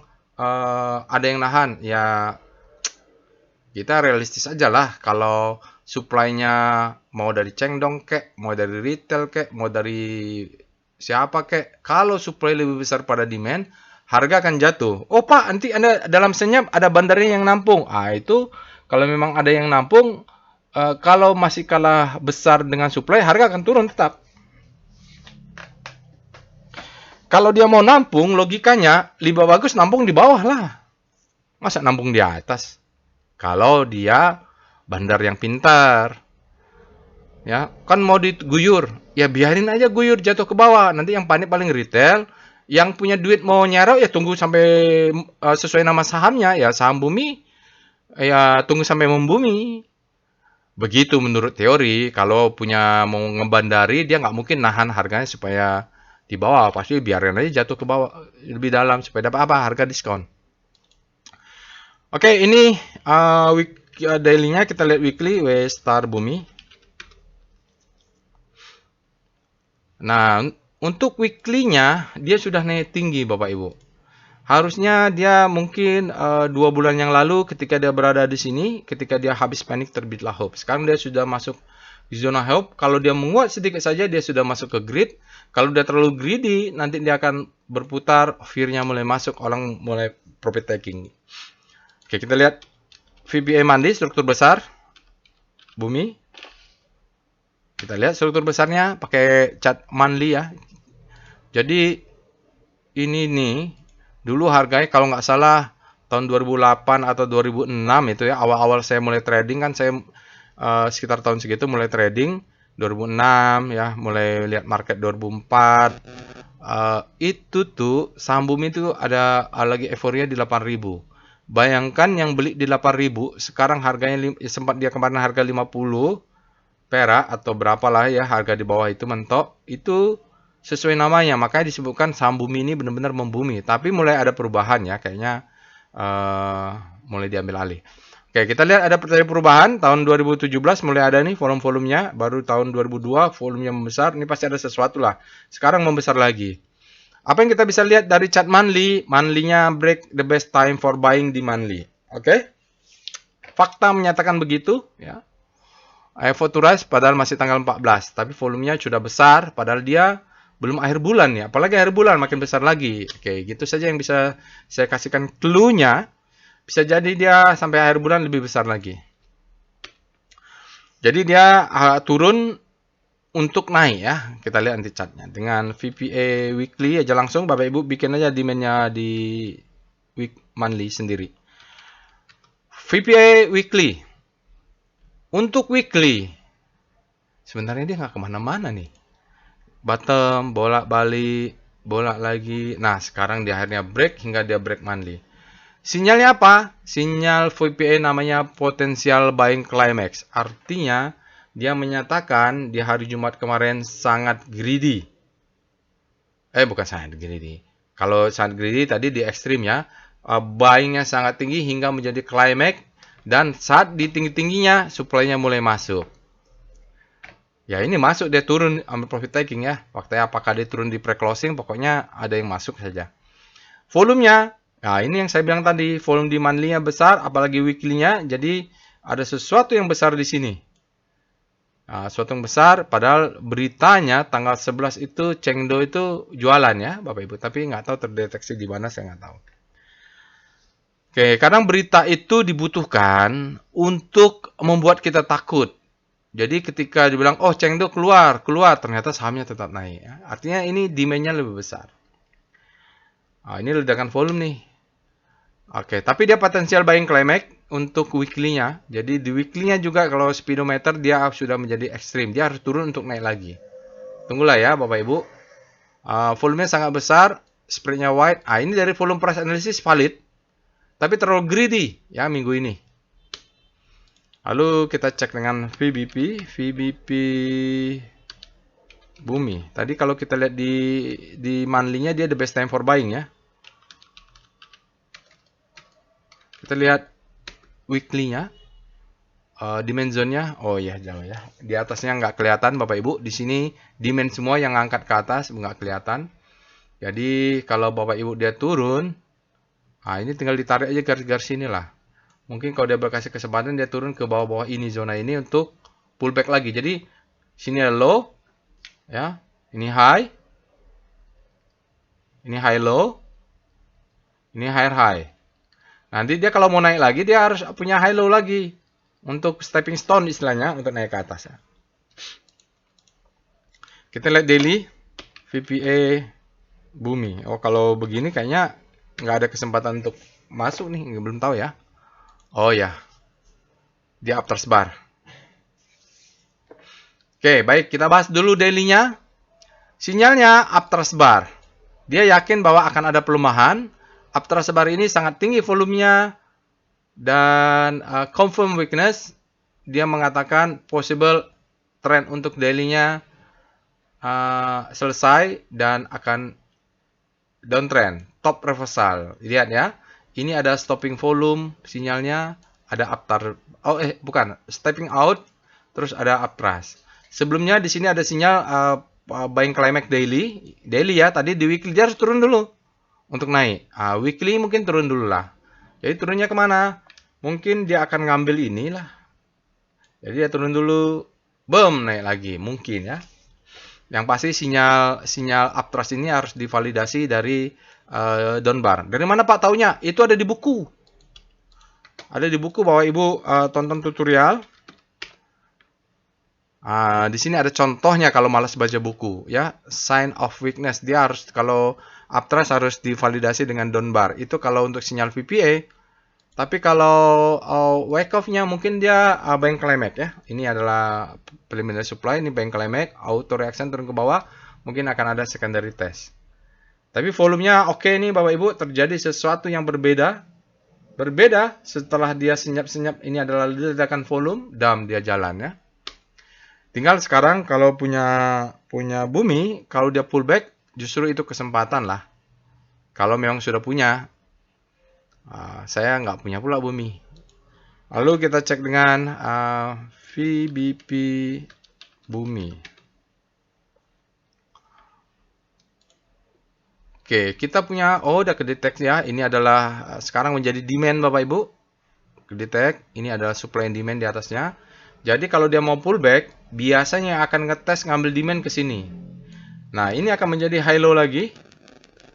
ada yang nahan ya, kita realistis aja lah. Kalau supply-nya mau dari Chengdong kek, mau dari retail kek, mau dari siapa kek, kalau supply lebih besar pada demand, harga akan jatuh. Oh Pak, nanti Anda dalam senyap ada bandarnya yang nampung. Itu kalau memang ada yang nampung, kalau masih kalah besar dengan supply, harga akan turun tetap. Kalau dia mau nampung, logikanya lebih bagus nampung di bawah lah. Masa nampung di atas? Kalau dia bandar yang pintar. Ya, kan mau diguyur. Ya biarin aja guyur jatuh ke bawah. Nanti yang panik paling retail, Yang punya duit mau nyerok ya tunggu sampai sesuai nama sahamnya, ya saham bumi, ya tunggu sampai membumi. Begitu menurut teori. Kalau punya mau ngebandari, dia nggak mungkin nahan harganya supaya di bawah. Pasti biarin aja jatuh ke bawah lebih dalam supaya dapat apa? Harga diskon. Oke, ini daily-nya kita lihat weekly Star Bumi. Nah, untuk weekly-nya dia sudah naik tinggi Bapak Ibu. Harusnya dia mungkin 2 bulan yang lalu ketika dia berada di sini, ketika dia habis panik terbitlah hope. Sekarang dia sudah masuk di zona hope. Kalau dia menguat sedikit saja dia sudah masuk ke grid. Kalau dia terlalu greedy, nanti dia akan berputar, fear-nya mulai masuk, orang mulai profit taking. Oke, kita lihat VPA mandi struktur besar bumi. Kita lihat struktur besarnya pakai chart monthly ya. Jadi ini nih dulu harganya kalau nggak salah tahun 2008 atau 2006 itu ya, awal-awal saya mulai trading kan, saya sekitar tahun segitu mulai trading 2006 ya, mulai lihat market 2004. Itu tuh saham bumi itu ada lagi euforia di 8.000. Bayangkan yang beli di 8.000 sekarang harganya sempat dia kemarin harga 50 perak atau berapalah ya, harga di bawah itu mentok. Itu sesuai namanya, makanya disebutkan saham bumi ini benar-benar membumi. Tapi mulai ada perubahan ya, kayaknya mulai diambil alih. Oke, kita lihat ada perubahan. Tahun 2017 mulai ada nih volume-volumenya. Baru tahun 2002 volumenya membesar. Ini pasti ada sesuatu lah. Sekarang membesar lagi. Apa yang kita bisa lihat dari chart monthly? Monthly-nya break the best time for buying di monthly. Oke? Fakta menyatakan begitu. Ya. Effort to rise padahal masih tanggal 14. Tapi volumenya sudah besar. Padahal dia belum akhir bulan ya. Apalagi akhir bulan makin besar lagi. Oke, gitu saja yang bisa saya kasihkan clue-nya. Bisa jadi dia sampai akhir bulan lebih besar lagi. Jadi dia turun untuk naik ya. Kita lihat nanti chartnya. Dengan VPA weekly aja langsung Bapak Ibu bikin aja demand-nya di monthly sendiri. VPA weekly. Untuk weekly. Sebenarnya dia nggak kemana-mana nih. Bottom, bolak-balik, bolak lagi. Nah, sekarang dia akhirnya break hingga dia break monthly. Sinyalnya apa? Sinyal VPA namanya Potential Buying Climax. Artinya, dia menyatakan di hari Jumat kemarin sangat greedy. Bukan sangat greedy. Kalau sangat greedy tadi di ekstrim ya. Buying-nya sangat tinggi hingga menjadi climax. Dan saat di tinggi-tingginya, supply-nya mulai masuk. Ya ini masuk, dia turun, ambil profit taking ya. Waktunya apakah dia turun di pre-closing, pokoknya ada yang masuk saja. Volumenya. Nah, ini yang saya bilang tadi, volume di monthly-nya besar, apalagi weekly-nya. Jadi, ada sesuatu yang besar di sini. Nah, sesuatu yang besar, padahal beritanya tanggal 11 itu Chengdo itu jualan ya, Bapak Ibu. Tapi nggak tahu terdeteksi di mana, saya nggak tahu. Oke, kadang berita itu dibutuhkan untuk membuat kita takut. Jadi ketika dibilang, oh Chengdo keluar, ternyata sahamnya tetap naik. Ya. Artinya ini demand-nya lebih besar. Nah, ini ledakan volume nih. Oke, tapi dia potensial buying climax untuk weekly-nya. Jadi di weekly-nya juga kalau speedometer dia sudah menjadi ekstrim. Dia harus turun untuk naik lagi. Tunggulah ya Bapak Ibu. Volumenya sangat besar. Spread-nya wide. Ini dari volume price analysis valid. Tapi terlalu greedy ya minggu ini. Lalu kita cek dengan VBP. VBP bumi. Tadi kalau kita lihat di monthly-nya dia the best time for buying ya. Kita lihat weekly-nya, demand zone-nya, oh ya jangan ya, di atasnya nggak kelihatan Bapak Ibu, di sini demand semua yang ngangkat ke atas nggak kelihatan. Jadi kalau Bapak Ibu dia turun, ini tinggal ditarik aja garis-garis sini lah. Mungkin kalau dia berkasih kesempatan dia turun ke bawah-bawah ini zona ini untuk pullback lagi. Jadi sini ada low, ya, ini high low, ini high. Nanti dia kalau mau naik lagi, dia harus punya high low lagi. Untuk stepping stone istilahnya, untuk naik ke atas. Ya. Kita lihat daily. VPA bumi. Oh, kalau begini kayaknya nggak ada kesempatan untuk masuk nih. Belum tahu ya. Oh ya. Dia afters bar. Oke, baik. Kita bahas dulu daily-nya. Sinyalnya afters bar. Dia yakin bahwa akan ada pelemahan. Aptra Sebar ini sangat tinggi volumenya dan confirm weakness. Dia mengatakan possible trend untuk daily-nya selesai dan akan downtrend, top reversal. Lihat ya, ini ada stopping volume sinyalnya, ada uptrend. Bukan, stepping out, terus ada uptrend. Sebelumnya di sini ada sinyal buying climax daily ya. Tadi di weekly dia harus turun dulu untuk naik. Weekly mungkin turun dulu lah. Jadi turunnya kemana? Mungkin dia akan ngambil inilah. Jadi dia turun dulu, boom, naik lagi mungkin ya. Yang pasti sinyal uptrend ini harus divalidasi dari downbar. Dari mana Pak taunya? Itu ada di buku. Ada di buku, Bapak Ibu tonton tutorial. Di sini ada contohnya kalau malas baca buku ya. Sign of weakness, dia harus, kalau uptrend harus divalidasi dengan downbar. Itu kalau untuk sinyal VPA. Tapi kalau wake off-nya mungkin dia buying climax ya. Ini adalah preliminary supply, ini buying climax, auto reaction turun ke bawah, mungkin akan ada secondary test. Tapi volumenya oke nih Bapak Ibu, terjadi sesuatu yang berbeda. Berbeda setelah dia senyap-senyap, ini adalah ledakan volume, dam dia jalan ya. Tinggal sekarang kalau punya Bumi, kalau dia pullback, justru itu kesempatan lah. Kalau memang sudah punya, saya nggak punya pula Bumi. Lalu kita cek dengan VBP Bumi. Oke, kita punya, udah kedetek ya. Ini adalah sekarang menjadi demand Bapak Ibu. Kedetek, ini adalah supply and demand di atasnya. Jadi kalau dia mau pullback, biasanya akan ngetes ngambil demand ke sini. Nah, ini akan menjadi high low lagi.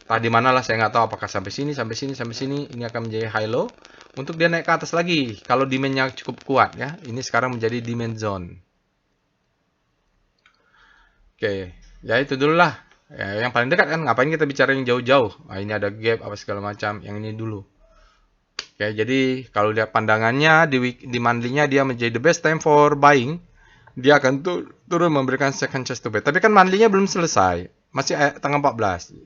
Tadi mana lah saya nggak tahu apakah sampai sini, sampai sini, sampai sini. Ini akan menjadi high low. Untuk dia naik ke atas lagi. Kalau demand-nya cukup kuat ya. Ini sekarang menjadi demand zone. Oke, ya itu dulu lah. Ya, yang paling dekat kan, ngapain kita bicara yang jauh-jauh. Ini ada gap, apa segala macam. Yang ini dulu. Oke, jadi kalau lihat pandangannya, di monthly-nya dia menjadi the best time for buying. Dia akan turun memberikan second chance to buy. Tapi kan monthly-nya belum selesai. Masih tanggal 14.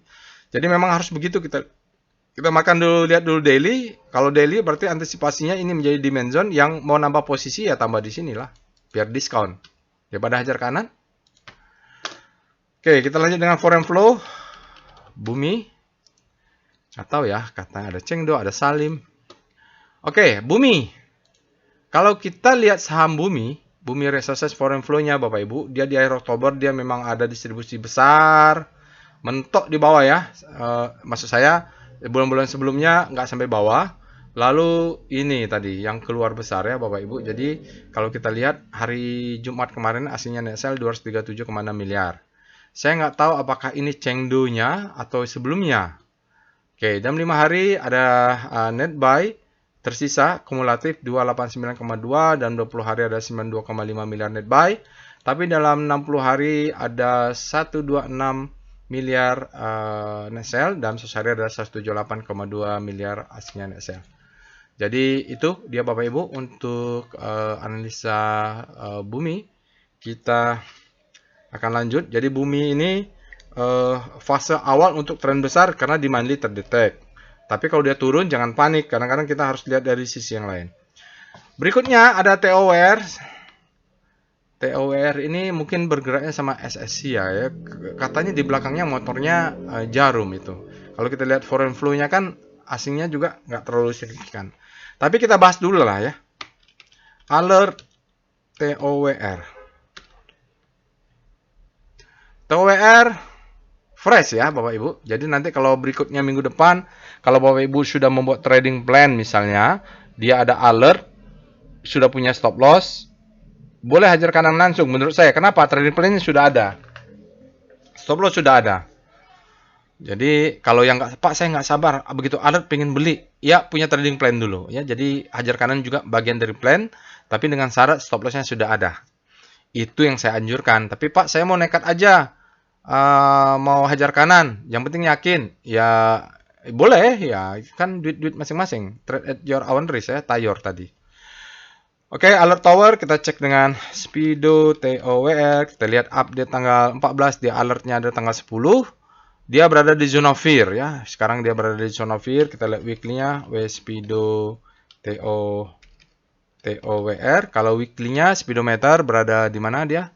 Jadi memang harus begitu, kita makan dulu, lihat dulu daily. Kalau daily berarti antisipasinya ini menjadi demand zone, yang mau nambah posisi ya tambah di sini lah, biar diskon daripada hajar kanan. Oke, kita lanjut dengan foreign flow Bumi. Nggak tahu ya, katanya ada Chengdo, ada Salim. Oke, Bumi. Kalau kita lihat saham Bumi Resources foreign flow-nya Bapak Ibu, dia di akhir Oktober dia memang ada distribusi besar, mentok di bawah ya. Maksud saya bulan-bulan sebelumnya nggak sampai bawah. Lalu ini tadi yang keluar besar ya Bapak Ibu. Jadi kalau kita lihat hari Jumat kemarin aslinya net sale 237,6 miliar. Saya nggak tahu apakah ini Chengdu-nya atau sebelumnya. Oke, dalam 5 hari ada net buy tersisa kumulatif 289,2 dan 20 hari ada 92,5 miliar net buy. Tapi dalam 60 hari ada 126 miliar net sale dan sehari ada 178,2 miliar aslinya net sale. Jadi itu dia Bapak Ibu untuk analisa Bumi. Kita akan lanjut. Jadi Bumi ini fase awal untuk tren besar karena di monthly terdetek. Tapi kalau dia turun jangan panik. Kadang-kadang kita harus lihat dari sisi yang lain. Berikutnya ada TOWR. TOWR ini mungkin bergeraknya sama SSC ya. Katanya di belakangnya motornya Jarum itu. Kalau kita lihat foreign flow-nya kan asingnya juga nggak terlalu signifikan. Tapi kita bahas dulu lah ya. Alert TOWR. TOWR fresh ya Bapak Ibu. Jadi nanti kalau berikutnya minggu depan, kalau Bapak Ibu sudah membuat trading plan misalnya, dia ada alert, sudah punya stop loss, boleh hajar kanan langsung menurut saya. Kenapa? Trading plan-nya sudah ada. Stop loss sudah ada. Jadi kalau yang nggak, Pak saya nggak sabar, begitu alert pengen beli, ya punya trading plan dulu ya. Jadi hajar kanan juga bagian dari plan, tapi dengan syarat stop loss-nya sudah ada. Itu yang saya anjurkan. Tapi Pak saya mau nekat aja, mau hajar kanan, yang penting yakin, ya boleh ya, kan duit masing-masing. Trade at your own risk ya, Tayor tadi. Oke, alert tower kita cek dengan Speedo TOWR. Kita lihat update tanggal 14, dia alertnya ada tanggal 10. dia berada di zona fear ya. Sekarang dia berada di zona fear. Kita lihat weekly-nya, Speedo TOWR. Kalau weekly-nya speedometer berada di mana dia?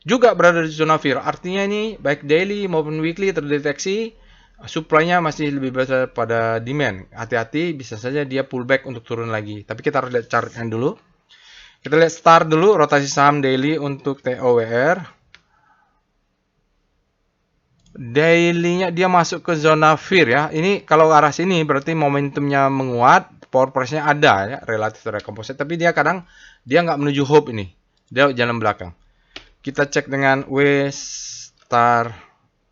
Juga berada di zona fear. Artinya ini baik daily maupun weekly terdeteksi supply-nya masih lebih besar pada demand. Hati-hati, bisa saja dia pullback untuk turun lagi. Tapi kita harus lihat chart-nya dulu. Kita lihat start dulu rotasi saham daily untuk TOWR. Daily-nya dia masuk ke zona fear ya. Ini kalau arah sini berarti momentumnya menguat, power price-nya ada ya, relatif terhadap komposit. Tapi dia kadang dia nggak menuju hope ini. Dia jalan belakang. Kita cek dengan W star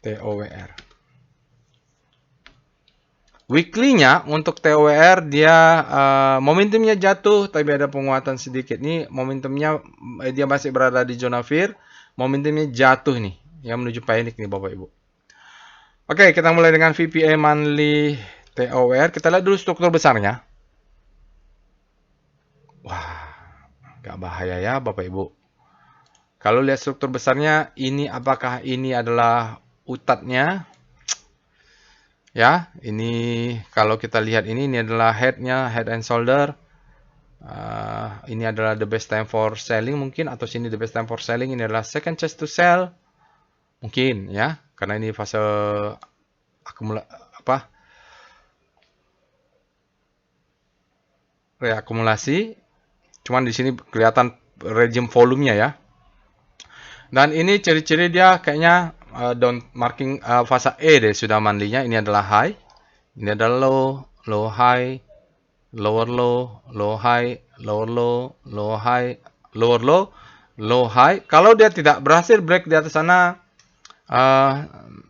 TOWR. Weekly-nya untuk TOWR dia momentumnya jatuh tapi ada penguatan sedikit. Nih momentumnya dia masih berada di zona fear. Momentumnya jatuh nih. Yang menuju panik nih Bapak Ibu. Oke, kita mulai dengan VPA monthly TOWR. Kita lihat dulu struktur besarnya. Wah, agak bahaya ya Bapak Ibu. Kalau lihat struktur besarnya, ini apakah ini adalah utatnya? Ya, ini kalau kita lihat ini adalah head-nya, head and shoulder. Ini adalah the best time for selling mungkin, atau sini the best time for selling. Ini adalah second chance to sell mungkin ya, karena ini fase reakumulasi. Cuman di sini kelihatan rejim volumenya ya. Dan ini ciri-ciri dia kayaknya down marking fase E deh sudah mandinya. Ini adalah high, ini adalah low, low high, lower low, low high, lower low, low high, lower low, low high. Kalau dia tidak berhasil break di atas sana,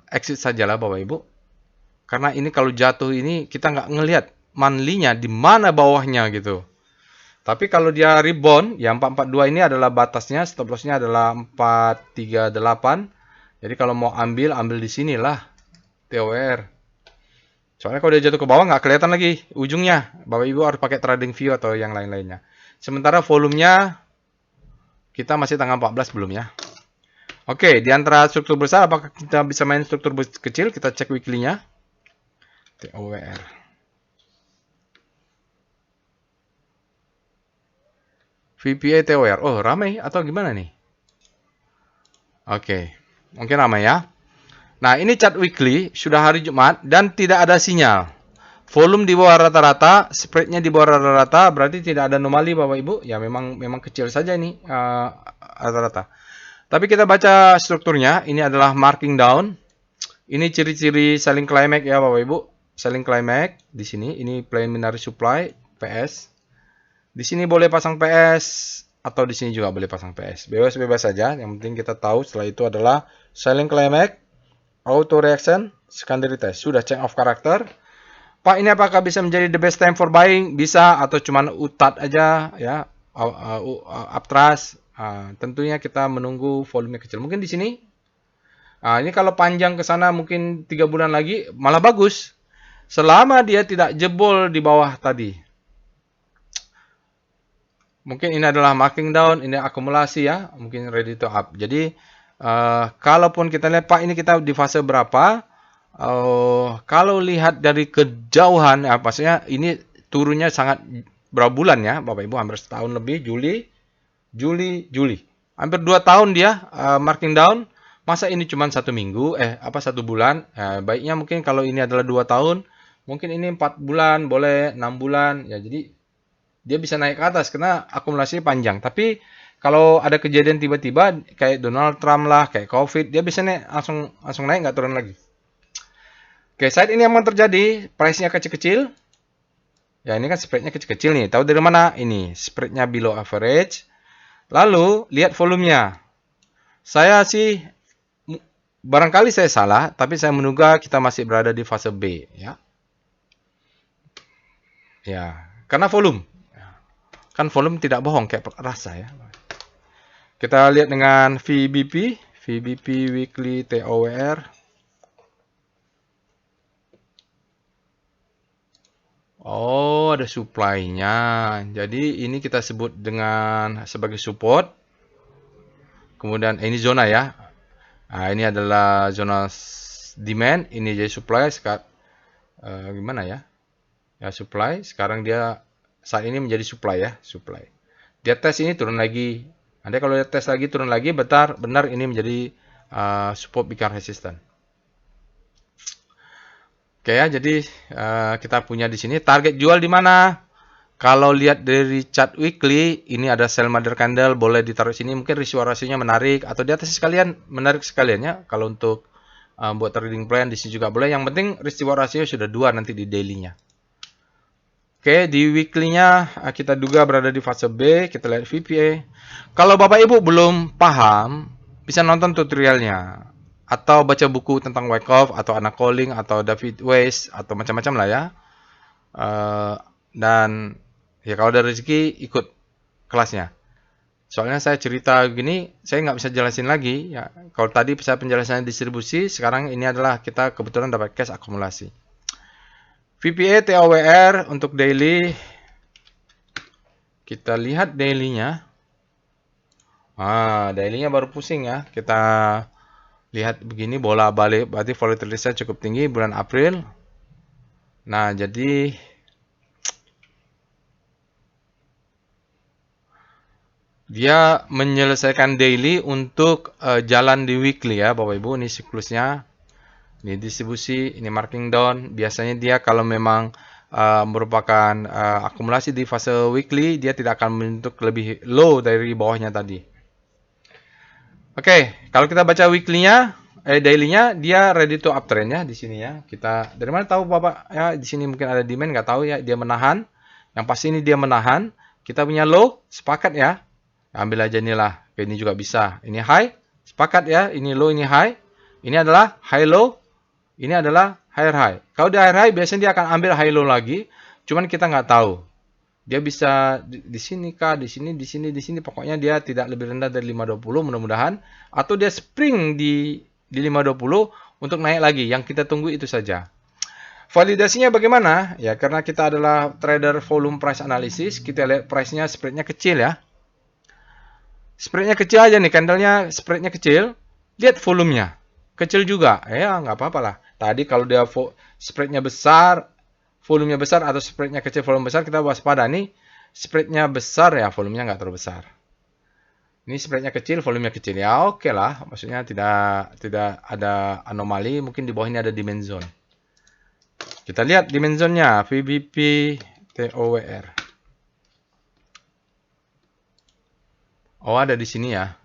exit sajalah Bapak Ibu. Karena ini kalau jatuh ini kita nggak ngelihat monthly-nya di mana bawahnya gitu. Tapi kalau dia rebound, ya 442 ini adalah batasnya, stop loss-nya adalah 438. Jadi kalau mau ambil di sinilah TOWR. Soalnya kalau dia jatuh ke bawah nggak kelihatan lagi ujungnya. Bapak Ibu harus pakai trading view atau yang lain-lainnya. Sementara volumenya kita masih tanggal 14 belum ya. Oke, di antara struktur besar apakah kita bisa main struktur kecil? Kita cek weekly-nya. TOWR. VPA TOWR. Oh, ramai atau gimana nih? Oke, mungkin ramai ya. Nah, ini chart weekly, sudah hari Jumat, dan tidak ada sinyal. Volume di bawah rata-rata, spread-nya di bawah rata-rata, berarti tidak ada anomali Bapak Ibu. Ya, memang kecil saja ini rata-rata. Tapi kita baca strukturnya, ini adalah marking down. Ini ciri-ciri selling climax ya Bapak Ibu. Selling climax di sini, ini preliminary supply, PS. Di sini boleh pasang PS atau di sini juga boleh pasang PS. Bebas-bebas saja. Yang penting kita tahu setelah itu adalah selling climax, auto reaction, secondary test. Sudah check off karakter. Pak, ini apakah bisa menjadi the best time for buying? Bisa atau cuman utat aja ya, uptrust. Tentunya kita menunggu volume kecil. Mungkin di sini. Ini kalau panjang ke sana mungkin 3 bulan lagi malah bagus. Selama dia tidak jebol di bawah tadi. Mungkin ini adalah marking down, ini akumulasi ya, mungkin ready to up. Jadi, kalaupun kita lihat, Pak, ini kita di fase berapa? Kalau lihat dari kejauhan, maksudnya ini turunnya sangat berapa bulan ya, Bapak Ibu, hampir setahun lebih, Juli. Hampir 2 tahun dia marking down. Masa ini cuma 1 minggu, 1 bulan? Baiknya mungkin kalau ini adalah 2 tahun, mungkin ini 4 bulan, boleh 6 bulan. Ya, jadi dia bisa naik ke atas karena akumulasinya panjang. Tapi kalau ada kejadian tiba-tiba kayak Donald Trump lah, kayak COVID, dia bisa naik langsung naik nggak turun lagi. Oke, saat ini emang terjadi price-nya kecil-kecil. Ya ini kan spread-nya kecil-kecil nih. Tahu dari mana? Ini spread-nya below average. Lalu lihat volumenya. Saya sih barangkali saya salah, tapi saya menduga kita masih berada di fase B ya. Ya, karena volume. Kan volume tidak bohong kayak rasa ya. Kita lihat dengan VBP weekly TOWR. Oh, ada supply-nya. Jadi ini kita sebut dengan sebagai support. Kemudian ini zona ya. Ini adalah zona demand, ini jadi supply. Gimana ya? Ya supply. Sekarang dia saat ini menjadi supply ya, supply. Dia tes ini turun lagi. Nanti kalau dia tes lagi turun lagi, benar ini menjadi support become resistant. Oke ya, jadi kita punya di sini target jual di mana? Kalau lihat dari chart weekly, ini ada sell mother candle, boleh ditaruh sini. Mungkin ratio rasionya menarik, atau di atas sekalian, menarik sekalian ya. Kalau untuk buat trading plan, di sini juga boleh. Yang penting ratio rasio sudah 2 nanti di daily-nya. Oke, di weekly-nya kita duga berada di fase B. Kita lihat VPA. Kalau Bapak Ibu belum paham, bisa nonton tutorialnya. Atau baca buku tentang Wyckoff, atau Anna Calling, atau David Weiss, atau macam-macam lah ya. Dan ya kalau ada rezeki ikut kelasnya. Soalnya saya cerita gini, saya nggak bisa jelasin lagi. Ya, kalau tadi saya penjelasannya distribusi, sekarang ini adalah kita kebetulan dapat cash akumulasi. VPA TOWR untuk daily. Kita lihat daily-nya. Daily-nya baru pusing ya. Kita lihat begini bola balik, berarti volatilitasnya cukup tinggi bulan April. Nah, jadi dia menyelesaikan daily untuk jalan di weekly ya Bapak Ibu. Ini siklusnya, ini distribusi, ini marking down. Biasanya dia kalau memang merupakan akumulasi di fase weekly, dia tidak akan membentuk lebih low dari bawahnya tadi. Oke, kalau kita baca weekly-nya, daily-nya, dia ready to uptrend ya di sini ya. Kita dari mana tahu Bapak ya? Di sini mungkin ada demand, nggak tahu ya. Dia menahan. Yang pasti ini dia menahan. Kita punya low, sepakat ya. Ambil aja inilah. Ini juga bisa. Ini high, sepakat ya. Ini low, ini high. Ini adalah high low. Ini adalah higher high. Kalau di higher high, biasanya dia akan ambil high low lagi. Cuman kita nggak tahu. Dia bisa di sini kah, di sini, di sini, di sini. Pokoknya dia tidak lebih rendah dari 520 mudah-mudahan. Atau dia spring di 520 untuk naik lagi. Yang kita tunggu itu saja. Validasinya bagaimana? Ya karena kita adalah trader volume price analysis. Kita lihat price-nya, spread-nya kecil ya. Spread-nya kecil aja nih, candle-nya spread-nya kecil. Lihat volumenya. Kecil juga. Ya, nggak apa-apa lah. Tadi kalau dia spread-nya besar, volumenya besar, atau spread-nya kecil, volume besar, kita waspada. Nih, spread-nya besar ya, volumenya nggak terlalu besar. Ini spread-nya kecil, volumenya kecil. Ya, oke lah. Maksudnya tidak ada anomali. Mungkin di bawah ini ada demand zone. Kita lihat demand zone-nya. VBP TOWR. Oh, ada di sini ya.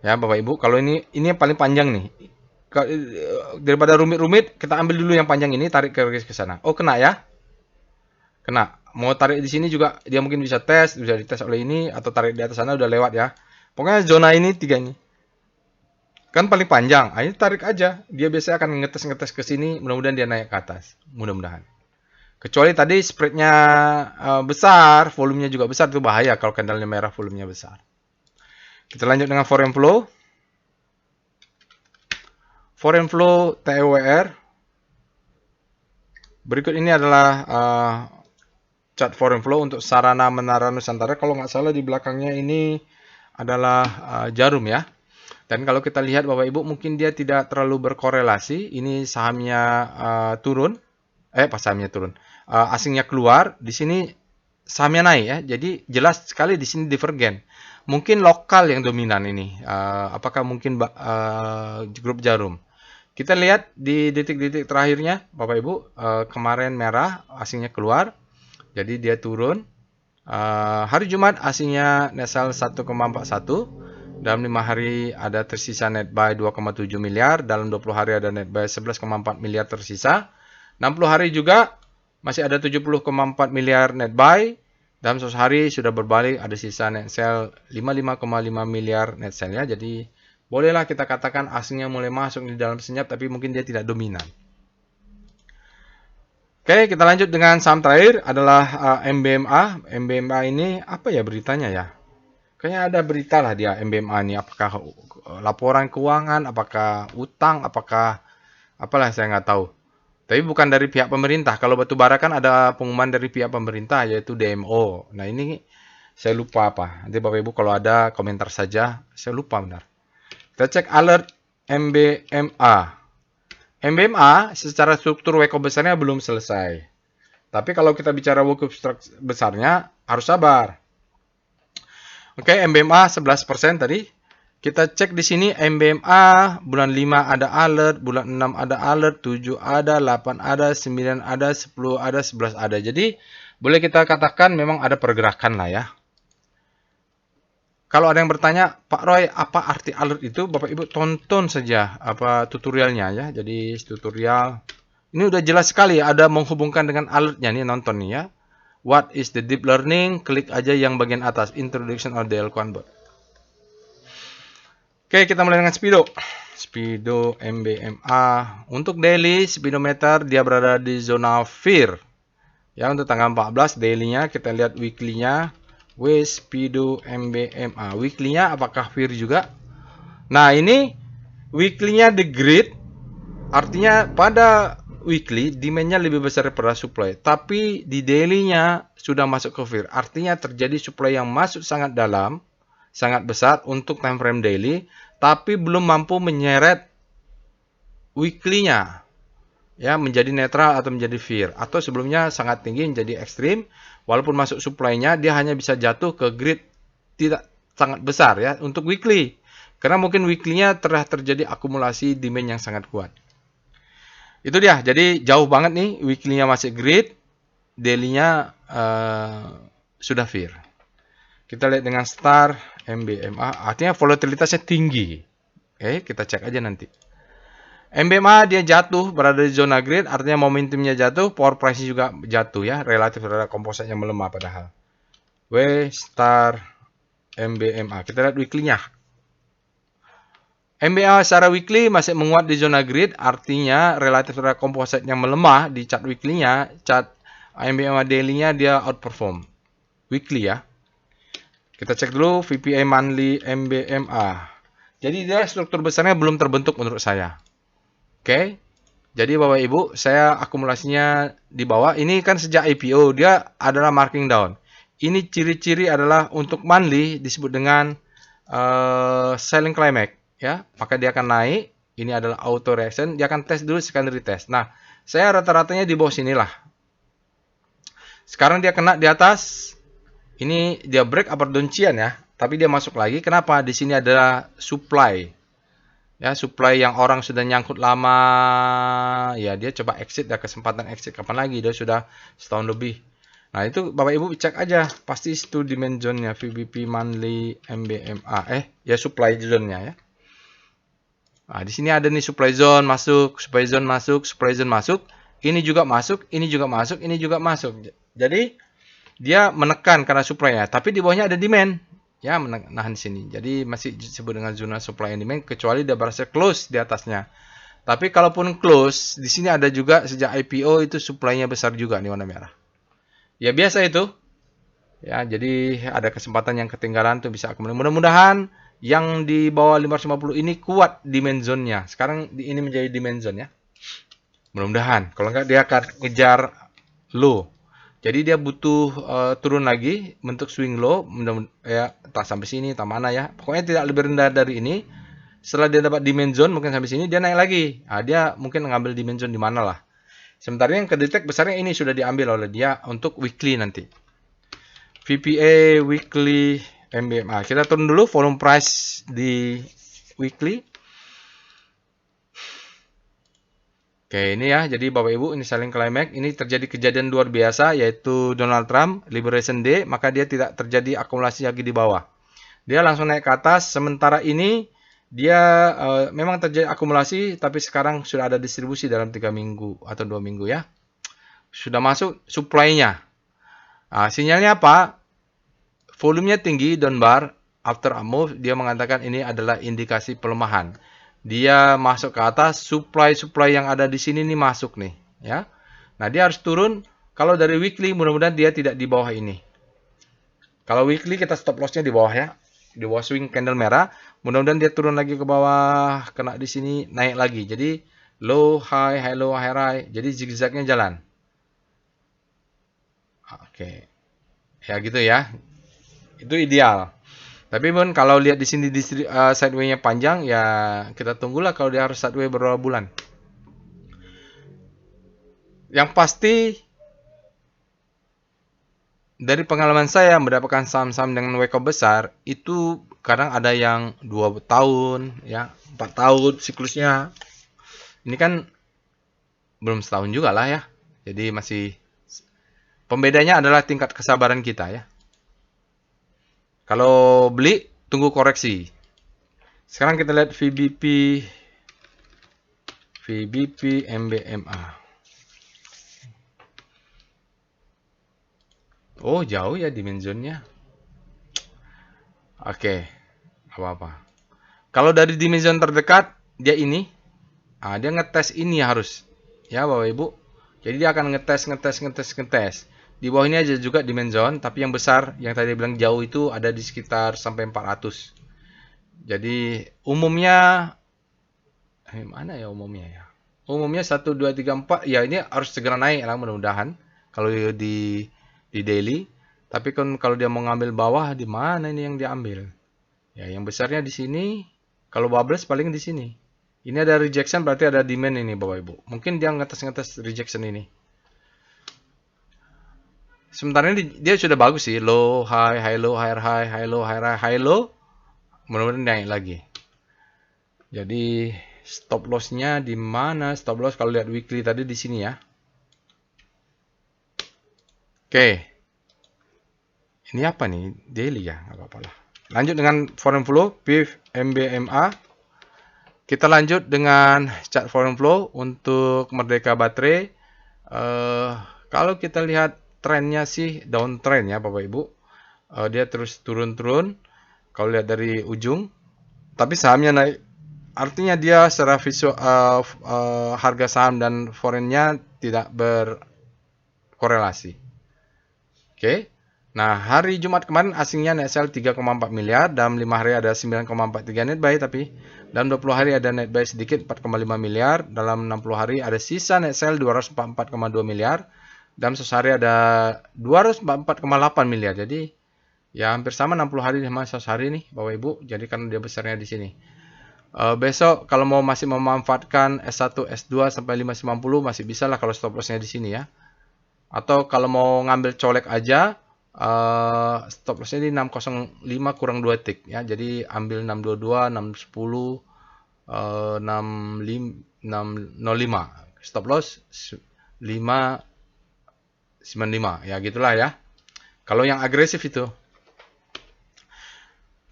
Ya, Bapak Ibu, kalau ini yang paling panjang nih. Daripada rumit-rumit, kita ambil dulu yang panjang ini, tarik ke sana. Oh, kena ya? Kena. Mau tarik di sini juga dia mungkin bisa dites oleh ini, atau tarik di atas sana udah lewat ya. Pokoknya zona ini 3 ini. Kan paling panjang. Ini tarik aja. Dia biasanya akan ngetes ke sini, mudah-mudahan dia naik ke atas. Mudah-mudahan. Kecuali tadi spreadnya besar, volumenya juga besar, itu bahaya kalau candlenya merah, volumenya besar. Kita lanjut dengan foreign flow. Foreign flow TOWR. Berikut ini adalah chart foreign flow untuk Sarana Menara Nusantara. Kalau nggak salah di belakangnya ini adalah Jarum ya. Dan kalau kita lihat Bapak Ibu, mungkin dia tidak terlalu berkorelasi. Ini sahamnya turun. Pas sahamnya turun. Asingnya keluar. Di sini sahamnya naik ya. Jadi jelas sekali di sini divergen. Mungkin lokal yang dominan ini. Apakah mungkin grup Jarum? Kita lihat di detik-detik terakhirnya, Bapak Ibu, kemarin merah, asingnya keluar. Jadi dia turun. Hari Jumat asingnya net sell 1,41. Dalam 5 hari ada tersisa net buy 2,7 miliar. Dalam 20 hari ada net buy 11,4 miliar tersisa. 60 hari juga masih ada 70,4 miliar net buy. Dalam 100 hari sudah berbalik, ada sisa net sell 55,5 miliar net sell ya. Jadi bolehlah kita katakan asingnya mulai masuk di dalam senyap, tapi mungkin dia tidak dominan. Oke, kita lanjut dengan saham terakhir adalah MBMA. MBMA ini apa ya beritanya ya? Kayaknya ada berita lah dia MBMA ini. Apakah laporan keuangan, apakah utang, apakah apalah saya nggak tahu. Tapi bukan dari pihak pemerintah. Kalau batu bara kan ada pengumuman dari pihak pemerintah, yaitu DMO. Nah ini saya lupa apa. Nanti Bapak Ibu kalau ada komentar saja. Saya lupa benar. Kita cek alert MBMA. MBMA secara struktur wake up besarnya belum selesai. Tapi kalau kita bicara wake up besarnya harus sabar. Oke, MBMA 11% tadi. Kita cek di sini MBMA bulan 5 ada alert, bulan 6 ada alert, 7 ada, 8 ada, 9 ada, 10 ada, 11 ada. Jadi boleh kita katakan memang ada pergerakan lah ya. Kalau ada yang bertanya, Pak Roy, apa arti alert itu? Bapak Ibu tonton saja apa tutorialnya ya. Jadi tutorial ini udah jelas sekali ada menghubungkan dengan alertnya nih, nonton nih ya. What is the deep learning? Klik aja yang bagian atas, introduction of the L1 bot. Oke, kita mulai dengan Speedo. Speedo MBMA. Untuk daily speedometer dia berada di zona fear. Ya, untuk tanggal 14 daily-nya kita lihat weekly-nya. Speedo MBMA. Weekly-nya apakah fear juga? Nah, ini weekly-nya the grid. Artinya pada weekly demand-nya lebih besar daripada supply. Tapi di daily-nya sudah masuk ke fear. Artinya terjadi supply yang masuk sangat dalam, sangat besar untuk time frame daily, tapi belum mampu menyeret weekly-nya ya menjadi netral atau menjadi fear, atau sebelumnya sangat tinggi menjadi ekstrim, walaupun masuk supply-nya dia hanya bisa jatuh ke grid tidak sangat besar ya untuk weekly, karena mungkin weekly-nya telah terjadi akumulasi demand yang sangat kuat. Itu dia, jadi jauh banget nih, weekly-nya masih grid, daily-nya sudah fear. Kita lihat dengan star MBMA, artinya volatilitasnya tinggi. Oke, kita cek aja nanti. MBMA dia jatuh, berada di zona grid, artinya momentumnya jatuh, power price juga jatuh ya, relatif terhadap komposit yang melemah padahal. Star MBMA, kita lihat weekly-nya. MBMA secara weekly masih menguat di zona grid, artinya relatif terhadap komposit yang melemah di chart weekly-nya, chart MBMA daily-nya dia outperform. Weekly ya. Kita cek dulu VPA monthly MBMA. Jadi dia struktur besarnya belum terbentuk menurut saya. Oke. Jadi Bapak Ibu, saya akumulasinya di bawah. Ini kan sejak IPO dia adalah marking down. Ini ciri-ciri adalah untuk monthly disebut dengan selling climax ya. Maka dia akan naik. Ini adalah auto reaction. Dia akan tes dulu secondary test. Nah, saya rata-ratanya di bawah sinilah. Sekarang dia kena di atas. Ini dia break upper downtrend ya, tapi dia masuk lagi. Kenapa? Di sini adalah supply. Ya, supply yang orang sudah nyangkut lama. Ya, dia coba exit, ada kesempatan exit kapan lagi? Dia sudah setahun lebih. Nah, itu Bapak Ibu cek aja, pasti itu demand zone-nya VBP monthly MBMA. Ya supply zone-nya ya. Nah, di sini ada nih supply zone masuk, supply zone masuk, supply zone masuk. Ini juga masuk, ini juga masuk, ini juga masuk. Jadi dia menekan karena supply-nya, tapi di bawahnya ada demand. Ya, menahan di sini. Jadi masih disebut dengan zona supply and demand kecuali dia berhasil close di atasnya. Tapi kalaupun close, di sini ada juga sejak IPO itu supply-nya besar juga nih warna merah. Ya biasa itu. Ya, jadi ada kesempatan yang ketinggalan tuh bisa akumulasi. Mudah-mudahan yang di bawah 550 ini kuat demand zone-nya. Sekarang ini menjadi demand zone ya. Mudah-mudahan. Kalau enggak dia akan ngejar low. Jadi dia butuh turun lagi bentuk swing low, ya entah sampai sini, entah mana ya. Pokoknya tidak lebih rendah dari ini. Setelah dia dapat demand zone mungkin sampai sini dia naik lagi. Nah, dia mungkin ngambil demand zone di mana lah. Sementara yang kedetek besarnya ini sudah diambil oleh dia untuk weekly nanti. VPA weekly MBMA. Kita turun dulu volume price di weekly. Oke, ini ya. Jadi Bapak Ibu, ini selling climax. Ini terjadi kejadian luar biasa, yaitu Donald Trump, Liberation Day, maka dia tidak terjadi akumulasi lagi di bawah. Dia langsung naik ke atas. Sementara ini, dia memang terjadi akumulasi, tapi sekarang sudah ada distribusi dalam 3 minggu atau 2 minggu ya. Sudah masuk supply-nya. Nah, sinyalnya apa? Volumenya tinggi, down bar, after a move, dia mengatakan ini adalah indikasi pelemahan. Dia masuk ke atas, supply yang ada di sini nih masuk nih, ya. Nah, dia harus turun. Kalau dari weekly, mudah-mudahan dia tidak di bawah ini. Kalau weekly kita stop loss-nya di bawah ya, di bawah swing candle merah. Mudah-mudahan dia turun lagi ke bawah, kena di sini, naik lagi. Jadi low, high, high, low, high, high. Jadi zigzagnya jalan. Oke, ya gitu ya. Itu ideal. Tapi pun kalau lihat di sini sideway-nya panjang, ya kita tunggulah kalau dia harus sideway beberapa bulan. Yang pasti dari pengalaman saya mendapatkan saham-saham dengan wake up besar itu kadang ada yang 2 tahun, ya 4 tahun siklusnya. Ini kan belum setahun juga lah ya. Jadi masih pembedanya adalah tingkat kesabaran kita ya. Kalau beli tunggu koreksi. Sekarang kita lihat VBP MBMA. Oh, jauh ya dimensionnya. Oke, apa-apa. Kalau dari dimension terdekat, dia ini. Dia ngetes ini harus. Ya, Bapak Ibu. Jadi dia akan ngetes. Di bawah ini aja juga dimension, tapi yang besar, yang tadi bilang jauh itu ada di sekitar sampai 400. Jadi umumnya, mana ya umumnya ya? Umumnya 1, 2, 3, 4, ya ini harus segera naik lah mudah-mudahan. Kalau di daily. Tapi kan kalau dia mau ngambil bawah, di mana ini yang diambil? Ya, yang besarnya di sini. Kalau bablas paling di sini. Ini ada rejection, berarti ada demand ini, Bapak Ibu. Mungkin dia ngetes rejection ini. Sementara ini dia sudah bagus sih. Low, high, high, low, higher, high, high, low, higher, high, low. Mudah-mudahan naik lagi. Jadi, stop loss-nya di mana? Stop loss kalau lihat weekly tadi di sini ya. Oke. Ini apa nih? Daily ya, nggak apa-apa lah. Lanjut dengan foreign flow, PIF MBMA. Kita lanjut dengan chart foreign flow untuk Merdeka Baterai. Kalau kita lihat trennya sih downtrend ya Bapak Ibu. Dia terus turun-turun. Kalau lihat dari ujung, tapi sahamnya naik. Artinya dia secara visual harga saham dan foreign-nya tidak berkorelasi. Oke. Nah, hari Jumat kemarin asingnya net sell 3,4 miliar, dalam 5 hari ada 9,43 net buy, tapi dalam 20 hari ada net buy sedikit 4,5 miliar, dalam 60 hari ada sisa net sell 244,2 miliar, dalam sehari ada 244,8 miliar. Jadi ya hampir sama 60 hari sama 100 hari nih Bapak Ibu. Jadi karena dia besarnya di sini. Besok kalau masih memanfaatkan S1, S2 sampai 590 masih bisa lah kalau stop lossnya di sini ya. Atau kalau mau ngambil colek aja, stop lossnya di 605 kurang 2 tick ya. Jadi ambil 622, 610, 605. Stop loss 595 ya gitulah ya. Kalau yang agresif itu.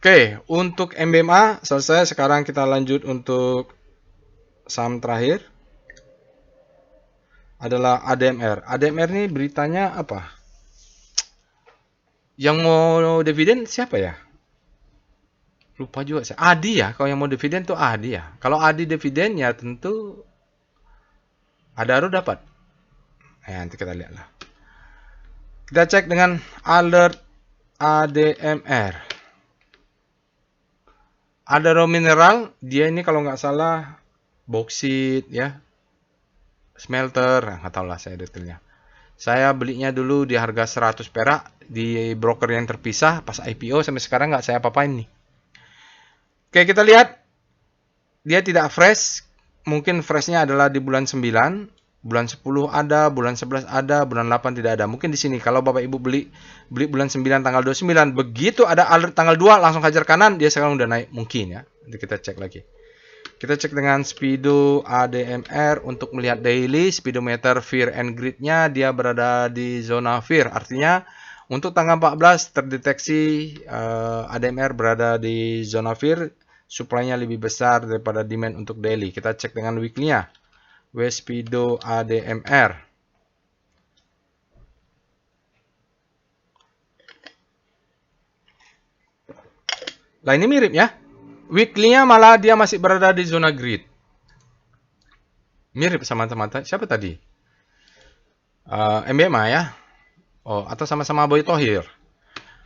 Oke, untuk MBMA selesai. Sekarang kita lanjut untuk saham terakhir. Adalah ADMR. ADMR ini beritanya apa? Yang mau dividen siapa ya? Lupa juga saya. Adi ya, kalau yang mau dividen tuh Adi ya. Kalau Adi dividen ya tentu Adaro dapat. Nanti kita lihat lah. Kita cek dengan alert ADMR. Adaro Mineral, dia ini kalau nggak salah boksit ya. Smelter, nggak tahu lah saya detailnya. Saya belinya dulu di harga 100 perak di broker yang terpisah pas IPO, sampai sekarang nggak saya apa-apain nih. Oke, kita lihat dia tidak fresh. Mungkin freshnya adalah di bulan 9, bulan 10 ada, bulan 11 ada, bulan 8 tidak ada. Mungkin di sini kalau Bapak Ibu beli bulan 9 tanggal 29, begitu ada alert tanggal 2 langsung hajar kanan, dia sekarang udah naik mungkin ya. Nanti kita cek lagi. Kita cek dengan Speedo ADMR untuk melihat daily speedometer fear and greed-nya dia berada di zona fear. Artinya untuk tanggal 14 terdeteksi ADMR berada di zona fear, supply-nya lebih besar daripada demand untuk daily. Kita cek dengan weekly-nya. Speedo ADMR. Lah ini mirip ya. Weekly-nya malah dia masih berada di zona grid. Mirip sama teman-teman. Siapa tadi? MBMA ya. Oh, atau sama-sama Boy Thohir.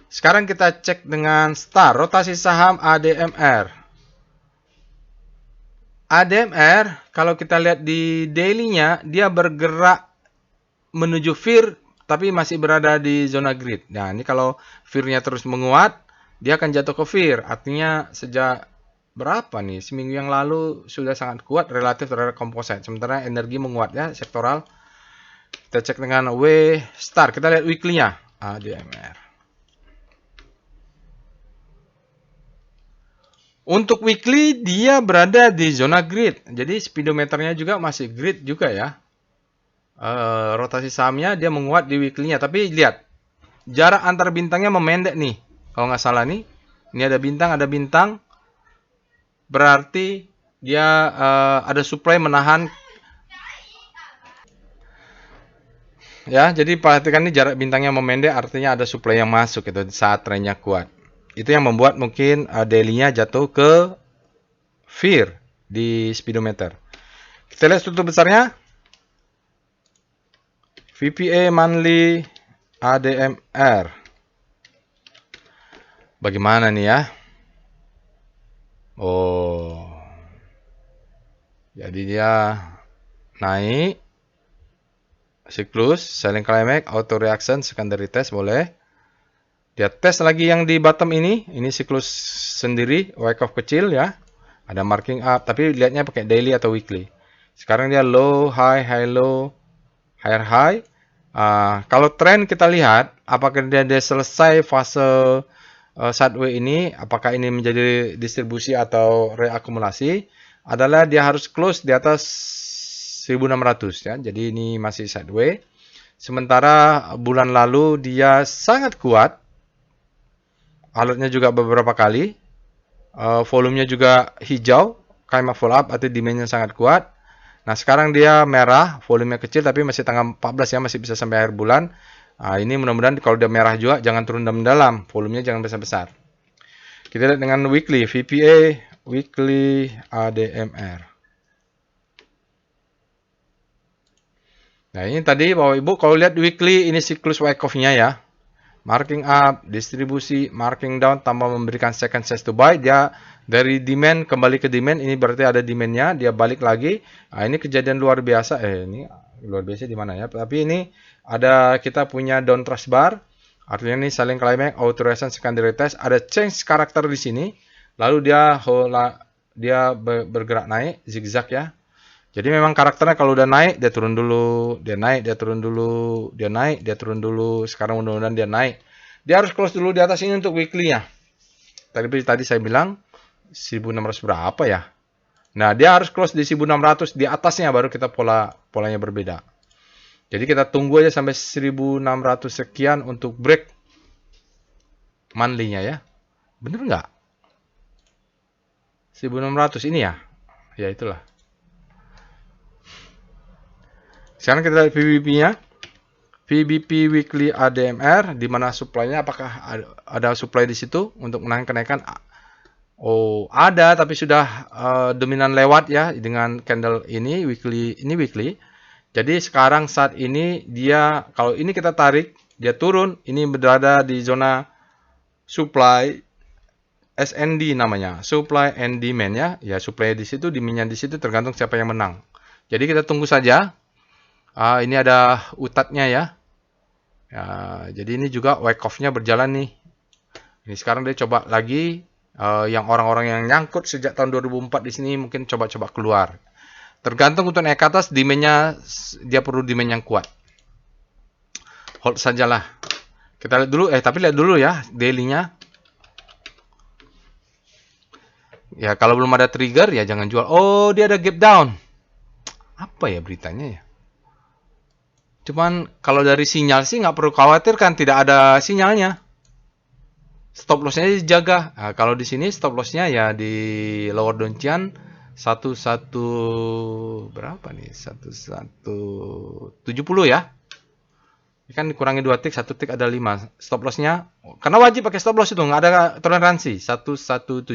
Sekarang kita cek dengan star. Rotasi saham ADMR. ADMR, kalau kita lihat di daily-nya, dia bergerak menuju fear, tapi masih berada di zona grid. Nah, ini kalau fear-nya terus menguat, dia akan jatuh ke fear. Artinya sejak berapa nih? Seminggu yang lalu sudah sangat kuat relatif terhadap komposit. Sementara energi menguat ya, sektoral. Kita cek dengan W star. Kita lihat weekly-nya. ADMR. Untuk weekly dia berada di zona grid. Jadi speedometernya juga masih grid juga ya. Rotasi sahamnya dia menguat di weekly-nya. Tapi lihat, jarak antar bintangnya memendek nih. Kalau nggak salah nih. Ini ada bintang. Berarti dia ada supply menahan. Ya, jadi perhatikan nih jarak bintangnya memendek artinya ada supply yang masuk itu saat trennya kuat. Itu yang membuat mungkin daily-nya jatuh ke fear di speedometer. Kita lihat struktur besarnya. VPA monthly ADMR. Bagaimana nih ya? Oh. Jadi dia naik siklus, selling climax, auto reaction, secondary test boleh. Dia tes lagi yang di bottom ini siklus sendiri, wake off kecil ya. Ada marking up, tapi lihatnya pakai daily atau weekly. Sekarang dia low, high, high, low, higher, high. Kalau tren kita lihat, apakah dia selesai fase sideways ini, apakah ini menjadi distribusi atau reakumulasi, adalah dia harus close di atas 1600 ya. Jadi ini masih sideways. Sementara bulan lalu dia sangat kuat. Alertnya juga beberapa kali. Volumenya juga hijau, Kaima follow up atau demand-nya sangat kuat. Nah, sekarang dia merah, volumenya kecil tapi masih tanggal 14 ya, masih bisa sampai akhir bulan. Ini mudah-mudahan kalau dia merah juga jangan turun dalam, volumenya jangan besar-besar. Kita lihat dengan weekly, VPA, weekly ADMR. Nah, ini tadi Bapak Ibu kalau lihat weekly ini siklus Wyckoff-nya ya. Marking up, distribusi, marking down, tanpa memberikan second chance to buy. Dia dari demand kembali ke demand. Ini berarti ada demand-nya. Dia balik lagi. Ini kejadian luar biasa. Ini luar biasa di mana ya? Tapi ini ada kita punya down trust bar. Artinya ini selling climax, auto reaction, secondary test. Ada change karakter di sini. Lalu dia bergerak naik, zigzag ya. Jadi memang karakternya kalau udah naik, dia turun dulu, dia naik, dia turun dulu, dia naik, dia turun dulu. Sekarang mudah-mudahan dia naik. Dia harus close dulu di atas ini untuk weekly-nya. Tadi saya bilang 1600 berapa ya? Nah, dia harus close di 1600 di atasnya baru kita polanya berbeda. Jadi kita tunggu aja sampai 1600 sekian untuk break monthly-nya ya. Bener nggak? 1600 ini ya? Ya itulah. Sekarang kita lihat VBP-nya. VBP weekly ADMR di mana supply-nya apakah ada supply di situ untuk menahan kenaikan? Oh, ada tapi sudah dominan lewat ya dengan candle ini weekly. Jadi sekarang saat ini dia kalau ini kita tarik, dia turun, ini berada di zona supply SND namanya, supply and demand ya. Ya supply di situ, demand-nya di situ tergantung siapa yang menang. Jadi kita tunggu saja. Ini ada utatnya ya. Jadi ini juga wake off-nya berjalan nih. Ini sekarang dia coba lagi yang orang-orang yang nyangkut sejak tahun 2004 di sini mungkin coba-coba keluar. Tergantung untuk naik ke atas demand-nya dia perlu demand yang kuat. Hold sajalah. Kita lihat dulu tapi lihat dulu ya daily-nya. Ya kalau belum ada trigger ya jangan jual. Oh, dia ada gap down. Apa ya beritanya ya? Cuman kalau dari sinyal sih nggak perlu khawatir kan tidak ada sinyalnya. Stop loss-nya dijaga. Nah, kalau di sini stop loss-nya ya di lower downtian 11 berapa nih? 1170 ya. Ini kan dikurangi 2 tick, 1 tick ada 5. Stop loss-nya karena wajib pakai stop loss itu nggak ada toleransi 1170.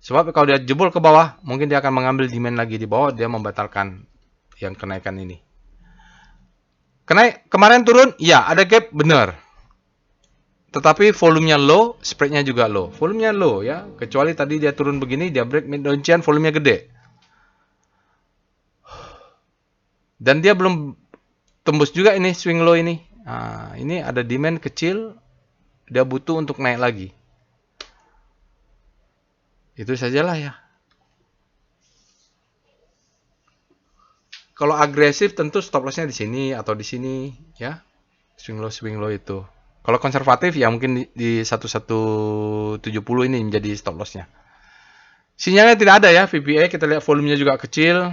Sebab kalau dia jebol ke bawah, mungkin dia akan mengambil demand lagi di bawah, dia membatalkan yang kenaikan ini. Kemarin turun, ya ada gap, benar. Tetapi volumenya low, spreadnya juga low. Volumenya low ya, kecuali tadi dia turun begini, dia break mid downtrend, volumenya gede. Dan dia belum tembus juga ini swing low ini. Ini ada demand kecil, dia butuh untuk naik lagi. Itu sajalah ya. Kalau agresif tentu stop lossnya di sini atau di sini ya. Swing low itu. Kalau konservatif ya mungkin di 1170 ini menjadi stop lossnya. Sinyalnya tidak ada ya VPA, kita lihat volumenya juga kecil.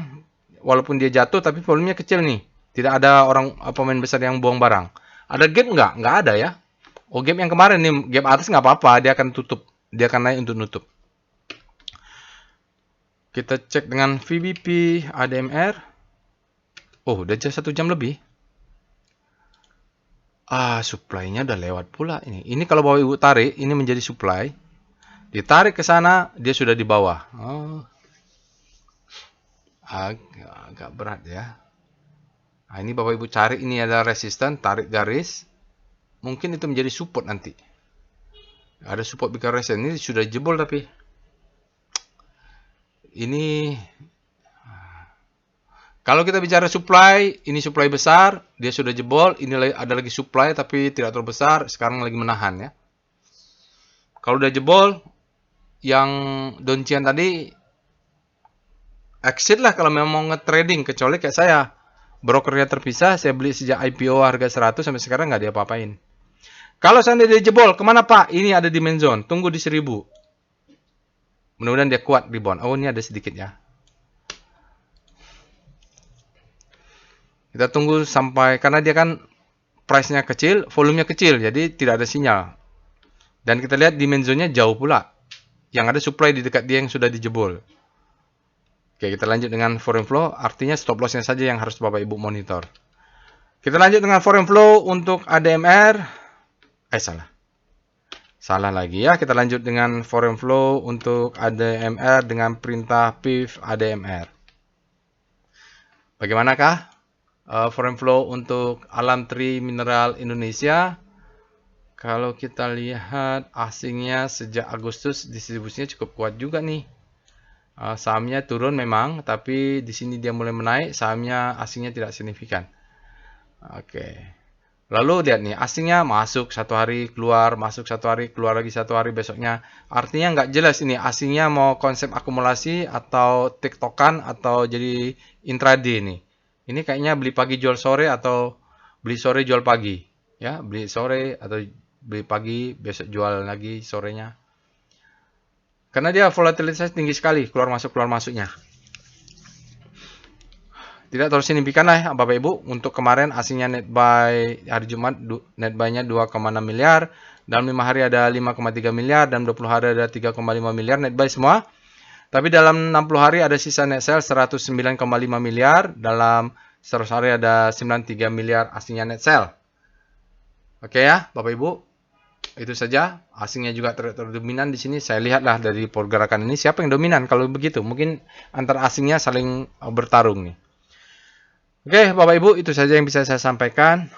Walaupun dia jatuh tapi volumenya kecil nih. Tidak ada orang pemain besar yang buang barang. Ada gap nggak? Nggak ada ya. Oh, gap yang kemarin nih, gap atas nggak apa-apa, dia akan tutup. Dia akan naik untuk nutup. Kita cek dengan VBP ADMR. Oh, udah 1 jam lebih. Supply-nya udah lewat pula ini. Ini kalau Bapak Ibu tarik, ini menjadi supply. Ditarik ke sana, dia sudah di bawah. Oh. Agak berat ya. Nah, ini Bapak Ibu cari, ini ada resisten, tarik garis. Mungkin itu menjadi support nanti. Ada support bigger resistance. Ini sudah jebol tapi. Ini kalau kita bicara supply, ini supply besar, dia sudah jebol, ini ada lagi supply tapi tidak terlalu besar, sekarang lagi menahan ya. Kalau udah jebol, yang doncian tadi exit lah kalau memang mau nge-trading, kecuali kayak saya. Brokernya terpisah, saya beli sejak IPO harga 100 sampai sekarang nggak diapa-apain. Kalau seandainya dia jebol, kemana Pak? Ini ada di main zone, tunggu di 1000. Mudah-mudahan dia kuat rebound. Oh, ini ada sedikit ya. Kita tunggu sampai, karena dia kan price-nya kecil, volumenya kecil, jadi tidak ada sinyal. Dan kita lihat dimensinya jauh pula. Yang ada supply di dekat dia yang sudah dijebol. Oke, kita lanjut dengan foreign flow, artinya stop loss-nya saja yang harus Bapak Ibu monitor. Kita lanjut dengan foreign flow untuk ADMR. Salah lagi ya. Kita lanjut dengan foreign flow untuk ADMR dengan perintah PIV ADMR. Bagaimanakah foreign flow untuk Alam Tri Mineral Indonesia? Kalau kita lihat asingnya sejak Agustus distribusinya cukup kuat juga nih. Sahamnya turun memang, tapi di sini dia mulai menaik, sahamnya asingnya tidak signifikan. Oke. Lalu lihat nih, asingnya masuk 1 hari, keluar, masuk 1 hari, keluar lagi 1 hari besoknya. Artinya nggak jelas ini, asingnya mau konsep akumulasi atau tiktokan atau jadi intraday nih. Ini kayaknya beli pagi jual sore atau beli sore jual pagi. Ya, beli sore atau beli pagi, besok jual lagi sorenya. Karena dia volatilitasnya tinggi sekali, keluar masuknya. Tidak terlalu signifikan lah Bapak Ibu. Untuk kemarin asingnya net buy hari Jumat, net buy-nya 2,6 miliar. Dalam 5 hari ada 5,3 miliar. Dalam 20 hari ada 3,5 miliar net buy semua. Tapi dalam 60 hari ada sisa net sell 109,5 miliar. Dalam 100 hari ada 93 miliar asingnya net sell. Oke ya Bapak Ibu. Itu saja. Asingnya juga terdominan di sini. Saya lihatlah dari pergerakan ini siapa yang dominan. Kalau begitu mungkin antara asingnya saling bertarung nih. Oke, Bapak Ibu, itu saja yang bisa saya sampaikan.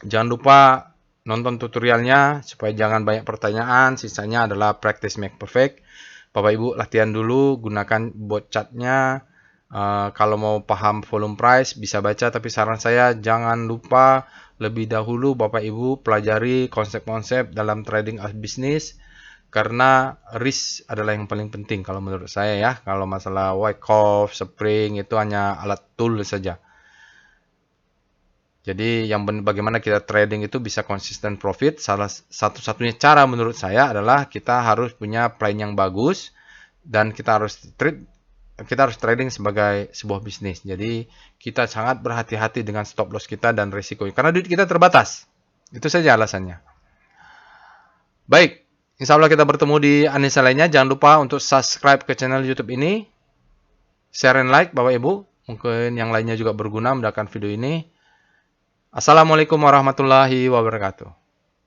Jangan lupa nonton tutorialnya supaya jangan banyak pertanyaan. Sisanya adalah practice make perfect. Bapak Ibu latihan dulu, gunakan bot chartnya. Kalau mau paham volume price bisa baca, tapi saran saya jangan lupa lebih dahulu Bapak Ibu pelajari konsep-konsep dalam trading as business. Karena risk adalah yang paling penting kalau menurut saya ya. Kalau masalah Wyckoff, Spring itu hanya alat tool saja. Jadi yang bagaimana kita trading itu bisa konsisten profit. Salah satu-satunya cara menurut saya adalah kita harus punya plan yang bagus dan kita harus trading sebagai sebuah bisnis. Jadi kita sangat berhati-hati dengan stop loss kita dan risiko. Karena duit kita terbatas. Itu saja alasannya. Baik. Insya Allah kita bertemu di anisa lainnya. Jangan lupa untuk subscribe ke channel YouTube ini. Share and like Bapak Ibu. Mungkin yang lainnya juga berguna mendapatkan video ini. Assalamualaikum warahmatullahi wabarakatuh.